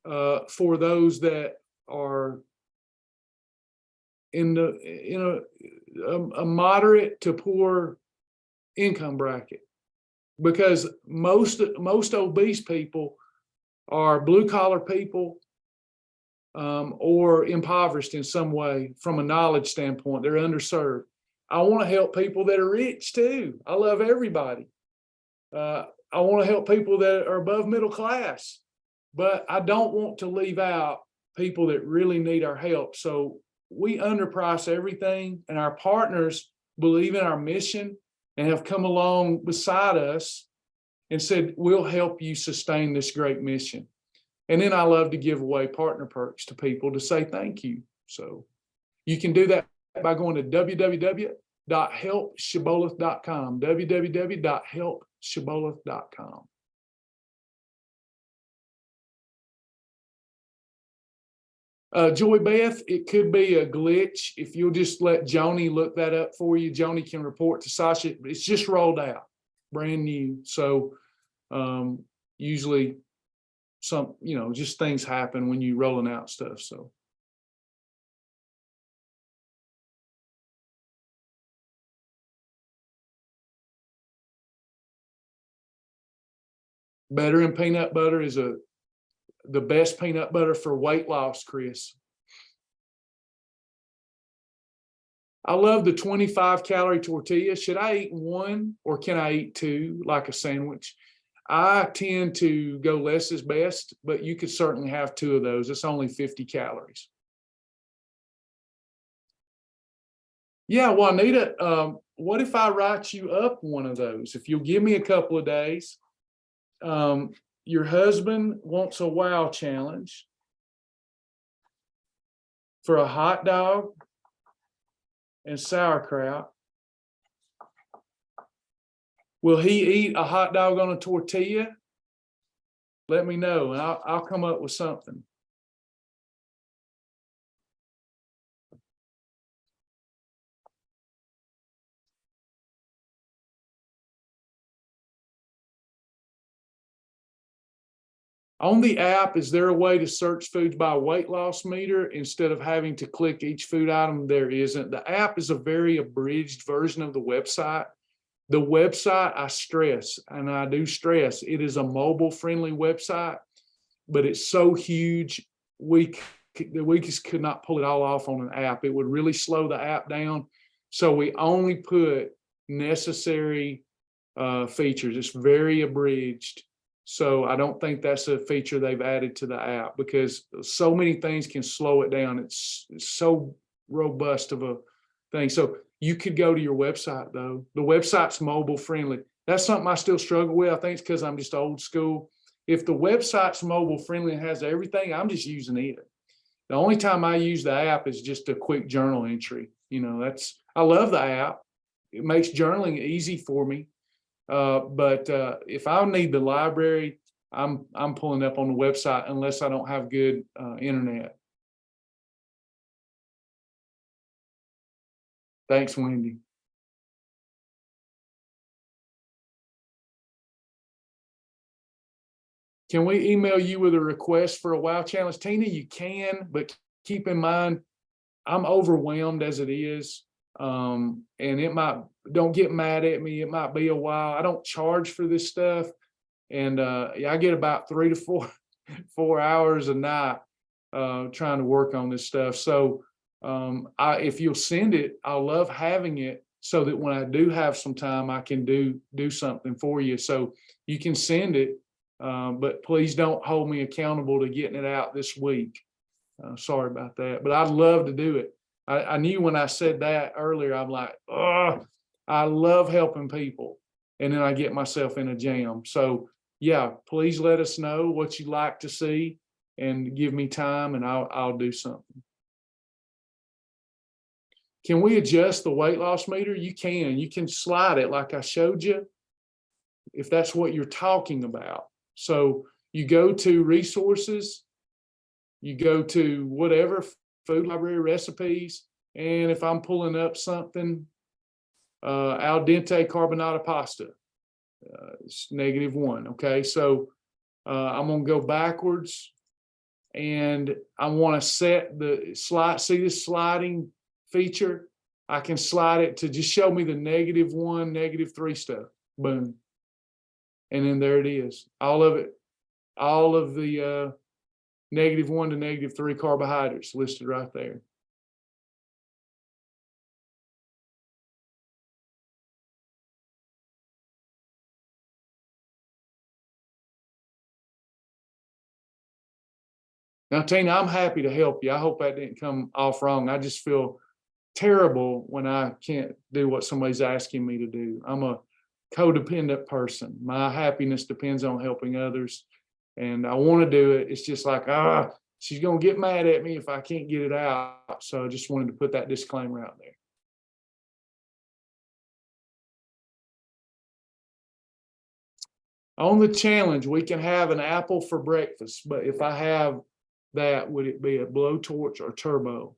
for those that are in a moderate to poor income bracket, because most obese people are blue collar people or impoverished in some way from a knowledge standpoint. They're underserved. I want to help people that are rich too. I love everybody. I want to help people that are above middle class. But I don't want to leave out people that really need our help. So we underprice everything, and our partners believe in our mission and have come along beside us and said, we'll help you sustain this great mission. And then I love to give away partner perks to people to say thank you. So you can do that by going to www.helpshibboleth.com, www.helpshibboleth.com. Joy Beth, it could be a glitch. If you'll just let Joni look that up for you, Joni can report to Sasha. It's just rolled out, brand new. So usually just things happen when you're rolling out stuff. So. Better than peanut butter is the best peanut butter for weight loss, Chris. I love the 25 calorie tortilla. Should I eat 1 or can I eat 2 like a sandwich? I tend to go less is best, but you could certainly have 2 of those. It's only 50 calories. Yeah, Juanita, what if I write you up 1 of those? If you'll give me a couple of days. Your husband wants a wow challenge for a hot dog and sauerkraut. Will he eat a hot dog on a tortilla? Let me know, and I'll come up with something. On the app, is there a way to search foods by weight loss meter instead of having to click each food item? There isn't. The app is a very abridged version of the website. The website, I stress, and I do stress, it is a mobile-friendly website, but it's so huge, we just could not pull it all off on an app. It would really slow the app down. So we only put necessary features. It's very abridged. So I don't think that's a feature they've added to the app, because so many things can slow it down. It's so robust of a thing. So you could go to your website though. The website's mobile friendly. That's something I still struggle with. I think it's because I'm just old school. If the website's mobile friendly and has everything, I'm just using it. The only time I use the app is just a quick journal entry. I love the app. It makes journaling easy for me. But if I need the library, I'm pulling up on the website unless I don't have good internet. Thanks, Wendy. Can we email you with a request for a WOW challenge? Tina, you can, but keep in mind, I'm overwhelmed as it is. And don't get mad at me. It might be a while. I don't charge for this stuff. And I get about 3 to 4 hours a night trying to work on this stuff. So if you'll send it, I'll love having it so that when I do have some time, I can do something for you. So you can send it, but please don't hold me accountable to getting it out this week. Sorry about that, but I'd love to do it. I knew when I said that earlier, I'm like, oh, I love helping people. And then I get myself in a jam. So yeah, please let us know what you'd like to see and give me time and I'll do something. Can we adjust the weight loss meter? You can slide it like I showed you, if that's what you're talking about. So you go to resources, you go to whatever, food library, recipes, and if I'm pulling up something, al dente carbonara pasta, it's -1. Okay, so I'm gonna go backwards, and I want to set the slide. See this sliding feature? I can slide it to just show me the -1, -3 stuff. Boom, and then there it is. All of it, all of the -1 to -3 carbohydrates listed right there. Now, Tina, I'm happy to help you. I hope that didn't come off wrong. I just feel terrible when I can't do what somebody's asking me to do. I'm a codependent person. My happiness depends on helping others, and I want to do it. It's just like, she's going to get mad at me if I can't get it out. So I just wanted to put that disclaimer out there. On the challenge, we can have an apple for breakfast, but if I have that, would it be a blowtorch or turbo?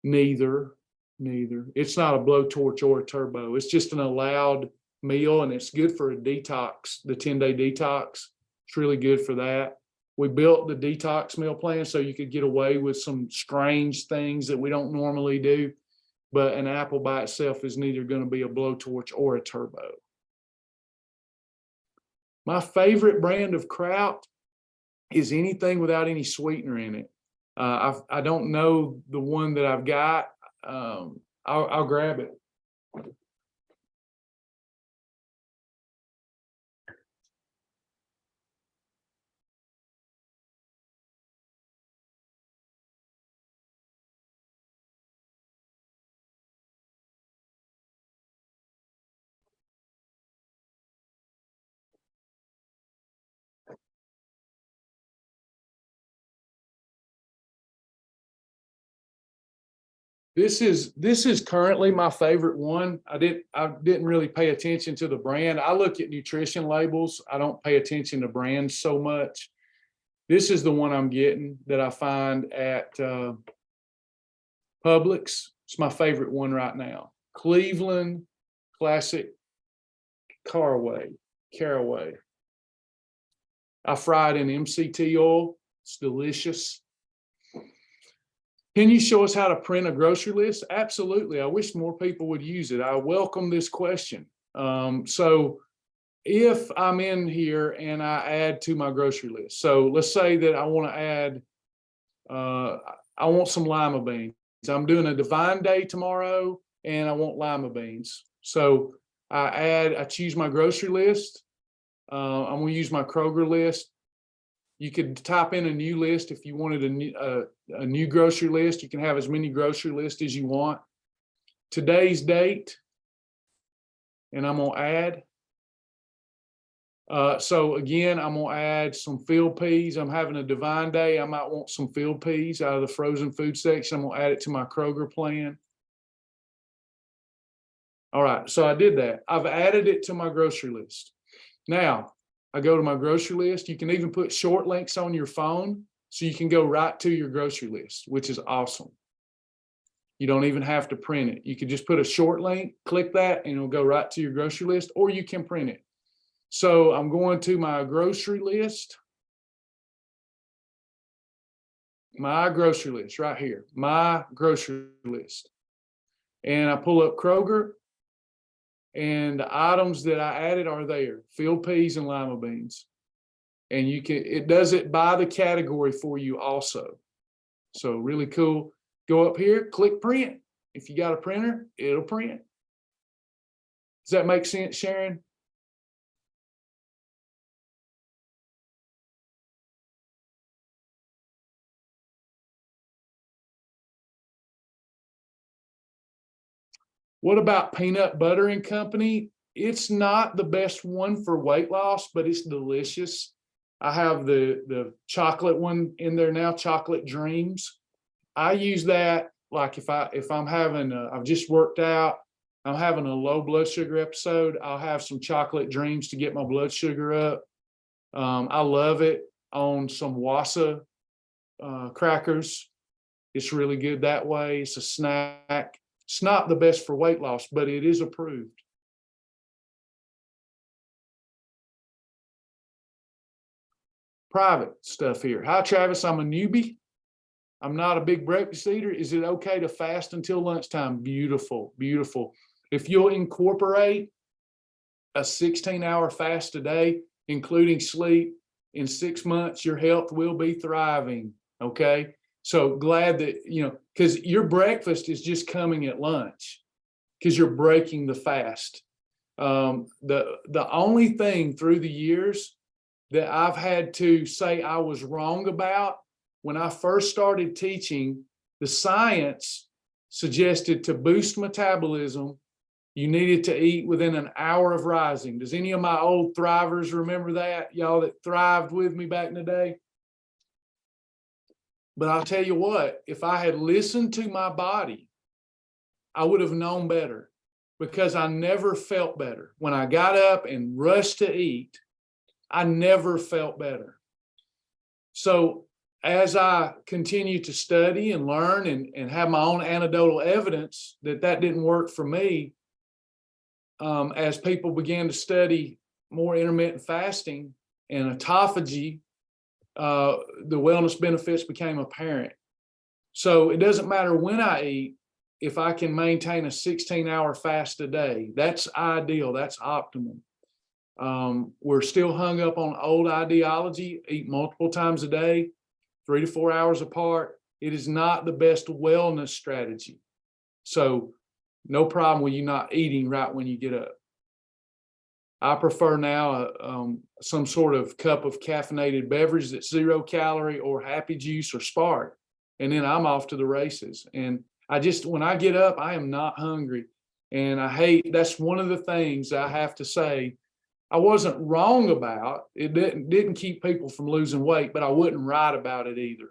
Neither. It's not a blowtorch or a turbo. It's just an allowed meal, and it's good for a detox, the 10-day detox. It's really good for that. We built the detox meal plan so you could get away with some strange things that we don't normally do, but an apple by itself is neither going to be a blowtorch or a turbo. My favorite brand of kraut is anything without any sweetener in it. I don't know the one that I've got. I'll grab it. This is currently my favorite one. I didn't really pay attention to the brand. I look at nutrition labels. I don't pay attention to brands so much. This is the one I'm getting that I find at Publix. It's my favorite one right now. Cleveland Classic Caraway. I fry it in MCT oil. It's delicious. Can you show us how to print a grocery list? Absolutely. I wish more people would use it. I welcome this question. So if I'm in here and I add to my grocery list, so let's say that I want to add, I want some lima beans. I'm doing a divine day tomorrow and I want lima beans. So I choose my grocery list. I'm going to use my Kroger list. You could type in a new list if you wanted a new grocery list. You can have as many grocery lists as you want. Today's date, and I'm gonna add. So again, I'm gonna add some field peas. I'm having a divine day. I might want some field peas out of the frozen food section. I'm gonna add it to my Kroger plan. All right, so I did that. I've added it to my grocery list. Now, I go to my grocery list. You can even put short links on your phone so you can go right to your grocery list, which is awesome. You don't even have to print it. You can just put a short link, click that, and it'll go right to your grocery list, or you can print it. So I'm going to my grocery list. My grocery list right here, my grocery list. And I pull up Kroger, and the items that I added are there: field peas and lima beans. And it does it by the category for you also. So really cool. Go up here, click print. If you got a printer, it'll print. Does that make sense, Sharon? What about peanut butter and company? It's not the best one for weight loss, but it's delicious. I have the chocolate one in there now, chocolate dreams. I use that like if I'm having I've just worked out, I'm having a low blood sugar episode, I'll have some chocolate dreams to get my blood sugar up. I love it on some wasa crackers. It's really good that way. It's a snack. It's not the best for weight loss, but it is approved. Private stuff here. Hi, Travis. I'm a newbie. I'm not a big breakfast eater. Is it okay to fast until lunchtime? Beautiful, beautiful. If you'll incorporate a 16-hour fast a day, including sleep, in 6 months, your health will be thriving. Okay. So glad that, because your breakfast is just coming at lunch because you're breaking the fast. The only thing through the years that I've had to say I was wrong about, when I first started teaching, the science suggested to boost metabolism, you needed to eat within an hour of rising. Does any of my old thrivers remember that? Y'all that thrived with me back in the day? But I'll tell you what, if I had listened to my body, I would have known better, because I never felt better. When I got up and rushed to eat, I never felt better. So as I continue to study and learn and have my own anecdotal evidence that didn't work for me, as people began to study more intermittent fasting and autophagy, the wellness benefits became apparent. So it doesn't matter when I eat, if I can maintain a 16-hour fast a day, that's ideal, that's optimal. We're still hung up on old ideology, eat multiple times a day, 3 to 4 hours apart. It is not the best wellness strategy. So no problem with you not eating right when you get up. I prefer now some sort of cup of caffeinated beverage that's 0 calorie, or Happy Juice or Spark. And then I'm off to the races. And when I get up, I am not hungry. And that's one of the things I have to say I wasn't wrong about. It didn't keep people from losing weight, but I wouldn't write about it either.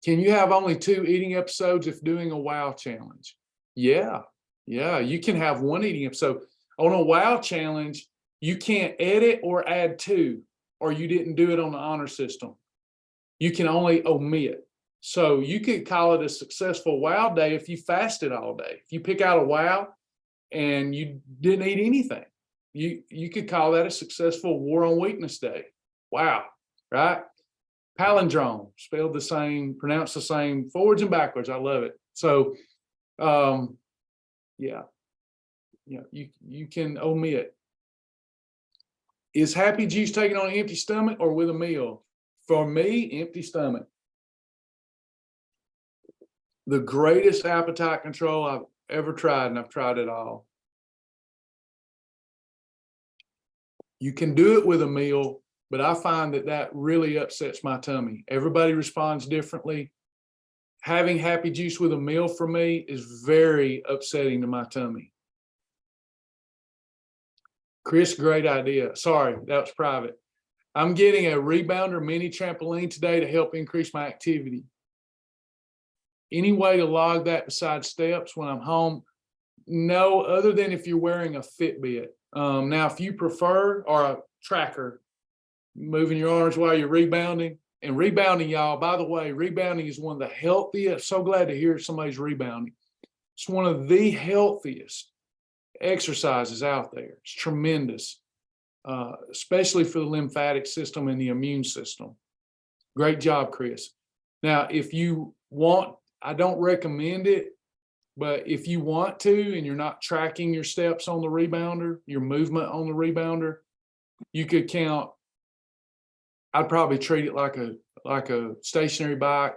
Can you have only 2 eating episodes if doing a WOW challenge? Yeah, you can have 1 eating episode. On a WOW challenge, you can't edit or add to, or you didn't do it on the honor system. You can only omit. So you could call it a successful WOW day if you fasted all day. If you pick out a WOW and you didn't eat anything, you could call that a successful War on Weakness day. Wow, right? Palindrome, spelled the same, pronounced the same, forwards and backwards. I love it. So, you can omit. Is Happy Juice taken on an empty stomach or with a meal? For me, empty stomach. The greatest appetite control I've ever tried, and I've tried it all. You can do it with a meal, but I find that really upsets my tummy. Everybody responds differently. Having Happy Juice with a meal for me is very upsetting to my tummy. Chris, great idea. Sorry, that was private. I'm getting a rebounder mini trampoline today to help increase my activity. Any way to log that besides steps when I'm home? No, other than if you're wearing a Fitbit. Now, if you prefer, or a tracker, moving your arms while you're rebounding. And rebounding, y'all, by the way, rebounding is one of the healthiest. So glad to hear somebody's rebounding. It's one of the healthiest exercises out there. It's tremendous, especially for the lymphatic system and the immune system. Great job, Chris. Now, if you want, I don't recommend it, but if you want to and you're not tracking your steps on the rebounder, your movement on the rebounder, you could count. I'd probably treat it like a stationary bike,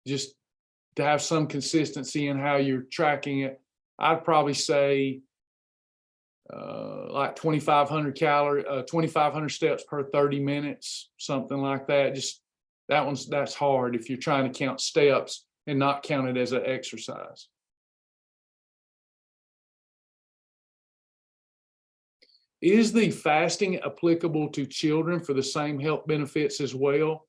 just to have some consistency in how you're tracking it. I'd probably say like 2,500 steps per 30 minutes, something like that. Just that's hard if you're trying to count steps and not count it as an exercise. Is the fasting applicable to children for the same health benefits as well?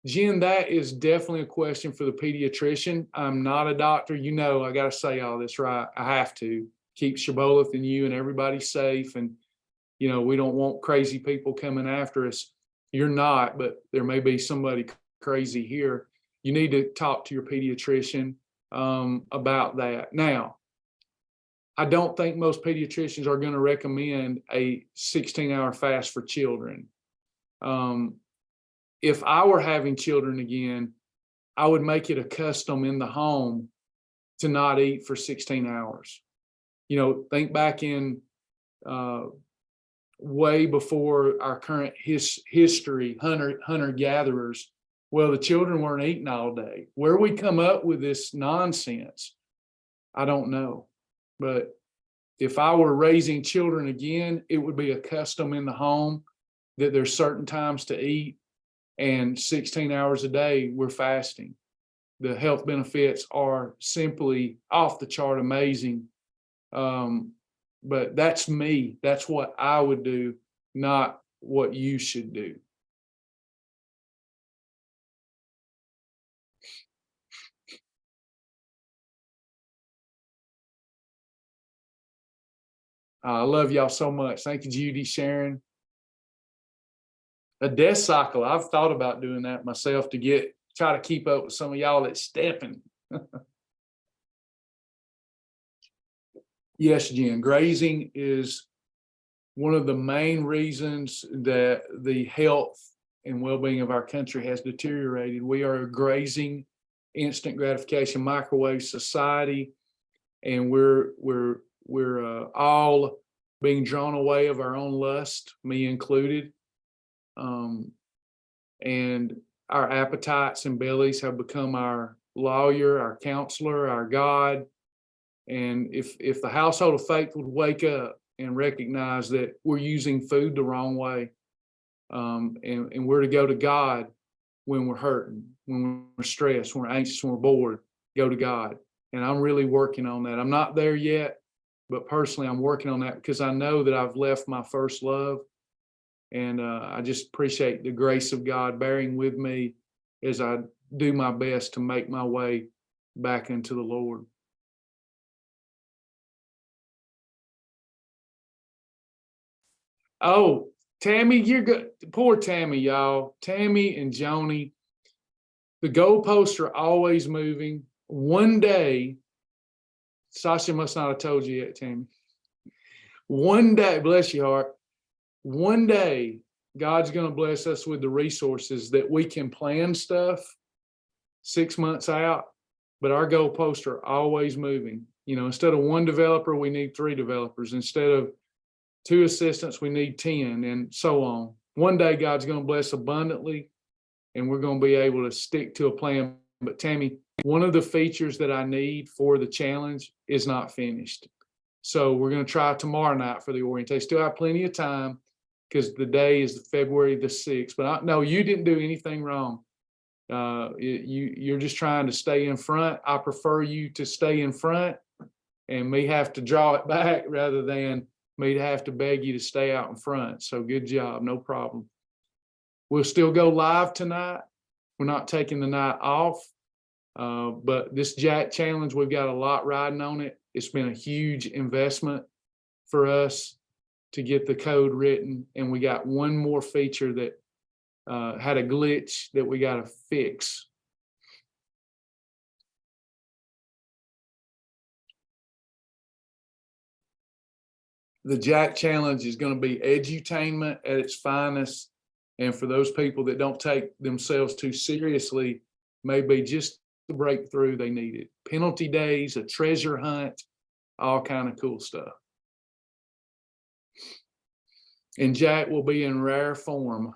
Jen, that is definitely a question for the pediatrician. I'm not a doctor. You know, I got to say all this, right? I have to keep Shibboleth and you and everybody safe. And, you know, we don't want crazy people coming after us. You're not, but there may be somebody crazy here. You need to talk to your pediatrician about that. Now, I don't think most pediatricians are going to recommend a 16-hour fast for children. If I were having children again, I would make it a custom in the home to not eat for 16 hours. You know, think back in way before our current history, hunter-gatherers. Well, the children weren't eating all day. Where we come up with this nonsense, I don't know. But if I were raising children again, it would be a custom in the home that there's certain times to eat, and 16 hours a day we're fasting. The health benefits are simply off the chart amazing. But that's me. That's what I would do, not what you should do. I love y'all so much. Thank you, Judy, Sharon. A death cycle. I've thought about doing that myself to try to keep up with some of y'all that's stepping. Yes, Jen, grazing is one of the main reasons that the health and well-being of our country has deteriorated. We are a grazing, instant gratification, microwave society, and we're all being drawn away of our own lust, me included. And our appetites and bellies have become our lawyer, our counselor, our God. And if the household of faith would wake up and recognize that we're using food the wrong way, and we're to go to God when we're hurting, when we're stressed, when we're anxious, when we're bored, go to God. And I'm really working on that. I'm not there yet, but personally, I'm working on that because I know that I've left my first love. And I just appreciate the grace of God bearing with me as I do my best to make my way back into the Lord. Oh, Tammy, you're good. Poor Tammy, y'all. Tammy and Joni, the goalposts are always moving. One day, Sasha must not have told you yet, Tammy. One day, bless your heart. One day, God's going to bless us with the resources that we can plan stuff 6 months out, but our goalposts are always moving. You know, instead of one developer, we need 3 developers. Instead of 2 assistants, we need 10, and so on. One day, God's going to bless abundantly, and we're going to be able to stick to a plan. But Tammy, one of the features that I need for the challenge is not finished. So we're going to try tomorrow night for the orientation. Still have plenty of time, because the day is February the 6th. But no, you didn't do anything wrong. You're just trying to stay in front. I prefer you to stay in front and me have to draw it back rather than me to have to beg you to stay out in front. So good job, no problem. We'll still go live tonight. We're not taking the night off. But this Jack Challenge, we've got a lot riding on it. It's been a huge investment for us to get the code written. And we got one more feature that had a glitch that we got to fix. The Jack Challenge is going to be edutainment at its finest. And for those people that don't take themselves too seriously, maybe just the breakthrough they needed. Penalty days, a treasure hunt, all kind of cool stuff. And Jack will be in rare form.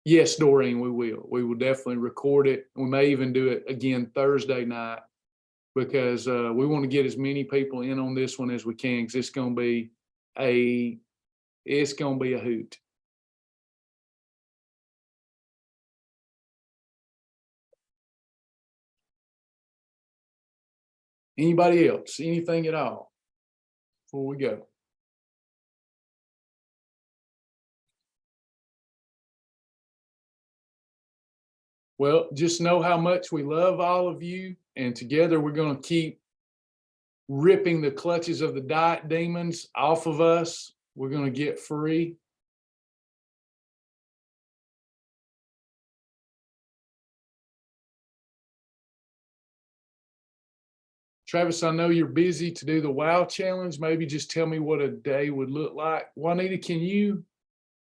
Yes, Doreen, we will. We will definitely record it. We may even do it again Thursday night, because we want to get as many people in on this one as we can, because it's going to be a hoot. Anybody else? Anything at all before we go? Well, just know how much we love all of you, and together we're going to keep ripping the clutches of the diet demons off of us. We're going to get free. Travis, I know you're busy to do the WOW challenge. Maybe just tell me what a day would look like. Juanita,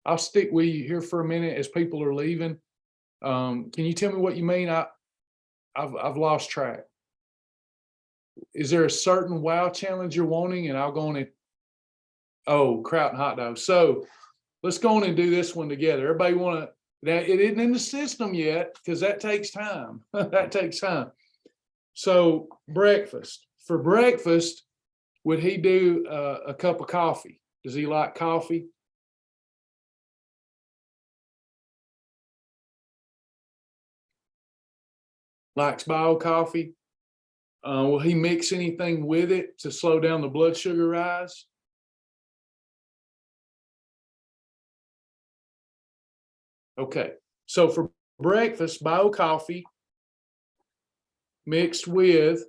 I'll stick with you here for a minute as people are leaving. Can you tell me what you mean? I've lost track. Is there a certain WOW challenge you're wanting? And I'll go on it. Oh, kraut and hot dogs. So let's go on and do this one together. Everybody want to, that it isn't in the system yet, because that takes time. That takes time. So breakfast. For breakfast, would he do a cup of coffee? Does he like coffee? Likes bio coffee. Will he mix anything with it to slow down the blood sugar rise? Okay. So for breakfast, bio coffee mixed with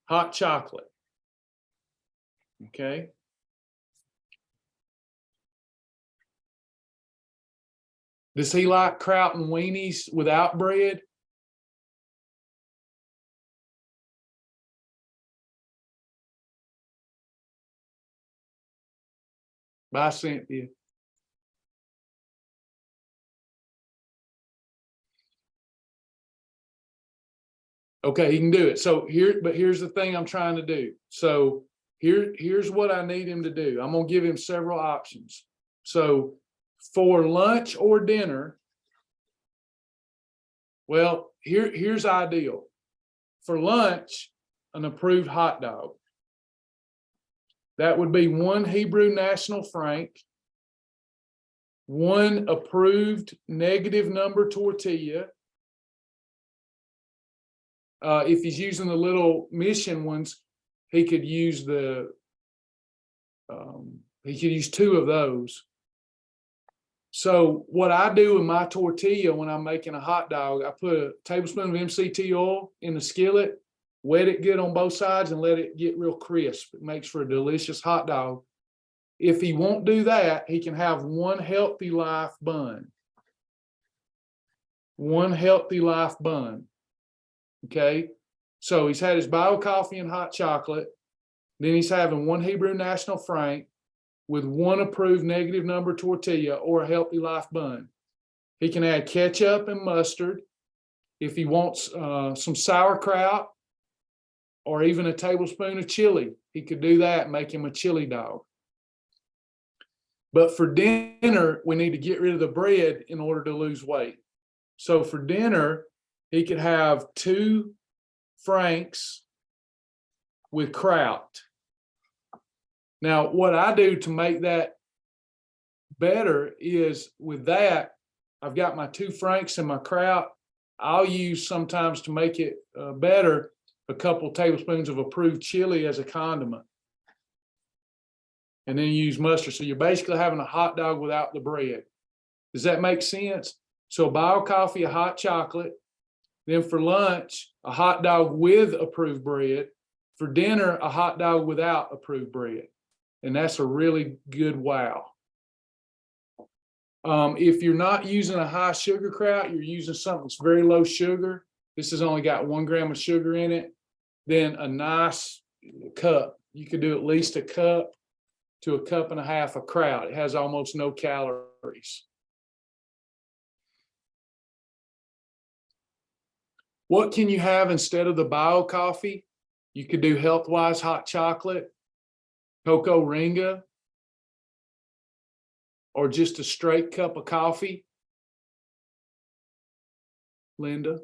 hot chocolate. Okay. Does he like kraut and weenies without bread? Bye, Cynthia. Okay, he can do it. So here's the thing I'm trying to do. So here's what I need him to do. I'm gonna give him several options. So for lunch or dinner, well, here's ideal. For lunch, an approved hot dog. That would be 1 Hebrew National Franc, 1 approved negative number tortilla. If he's using the little mission ones, he could use he could use 2 of those. So what I do with my tortilla when I'm making a hot dog, I put a tablespoon of MCT oil in the skillet, wet it good on both sides, and let it get real crisp. It makes for a delicious hot dog. If he won't do that, he can have 1 Healthy Life bun. 1 Healthy Life bun. Okay. So he's had his bio coffee and hot chocolate. Then he's having 1 Hebrew National Franc with 1 approved negative number tortilla or a Healthy Life bun. He can add ketchup and mustard. If he wants some sauerkraut or even a tablespoon of chili, he could do that and make him a chili dog. But for dinner, we need to get rid of the bread in order to lose weight. So for dinner, he could have 2 Franks with kraut. Now, what I do to make that better is with that, I've got my 2 Franks and my kraut. I'll use sometimes to make it better, a couple tablespoons of approved chili as a condiment. And then you use mustard. So you're basically having a hot dog without the bread. Does that make sense? So bio coffee, a hot chocolate. Then for lunch, a hot dog with approved bread. For dinner, a hot dog without approved bread. And that's a really good wow. If you're not using a high sugar kraut, you're using something that's very low sugar. This has only got 1 gram of sugar in it. Then a nice cup. You could do at least a cup to a cup and a half of kraut. It has almost no calories. What can you have instead of the bio coffee? You could do Healthwise hot chocolate, cocoa ringa, or just a straight cup of coffee. Linda.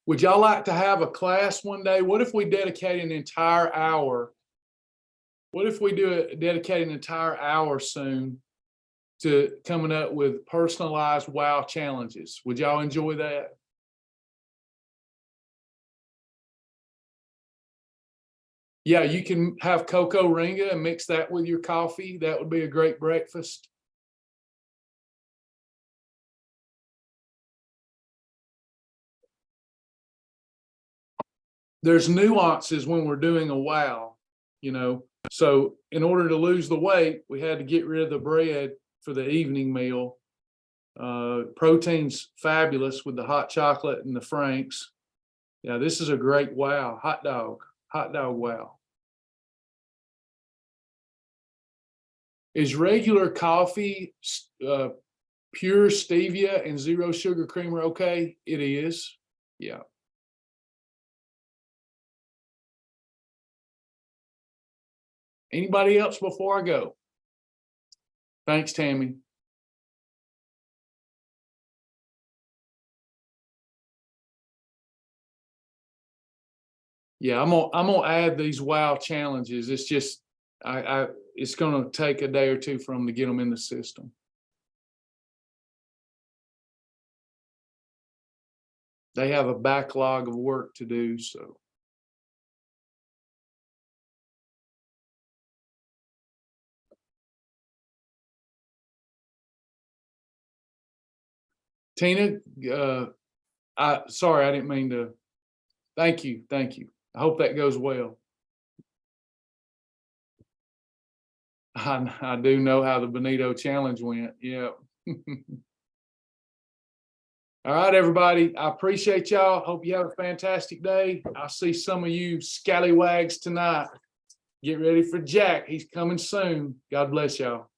Would y'all like to have a class one day? What if we dedicate an entire hour? What if we dedicate an entire hour soon to coming up with personalized wow challenges? Would y'all enjoy that? Yeah, you can have cocoa ringa and mix that with your coffee. That would be a great breakfast. There's nuances when we're doing a wow, you know. So in order to lose the weight, we had to get rid of the bread for the evening meal. Protein's fabulous with the hot chocolate and the Franks. Yeah, this is a great wow. Hot dog wow. Is regular coffee pure stevia and 0 sugar creamer okay? It is. Yeah. Anybody else before I go? Thanks, Tammy. Yeah, I'm gonna add these wow challenges. It's just it's gonna take a day or two for them to get them in the system. They have a backlog of work to do, so. Tina, sorry, I didn't mean to. Thank you. I hope that goes well. I do know how the Bonito Challenge went. Yeah. All right, everybody. I appreciate y'all. Hope you have a fantastic day. I'll see some of you scallywags tonight. Get ready for Jack. He's coming soon. God bless y'all.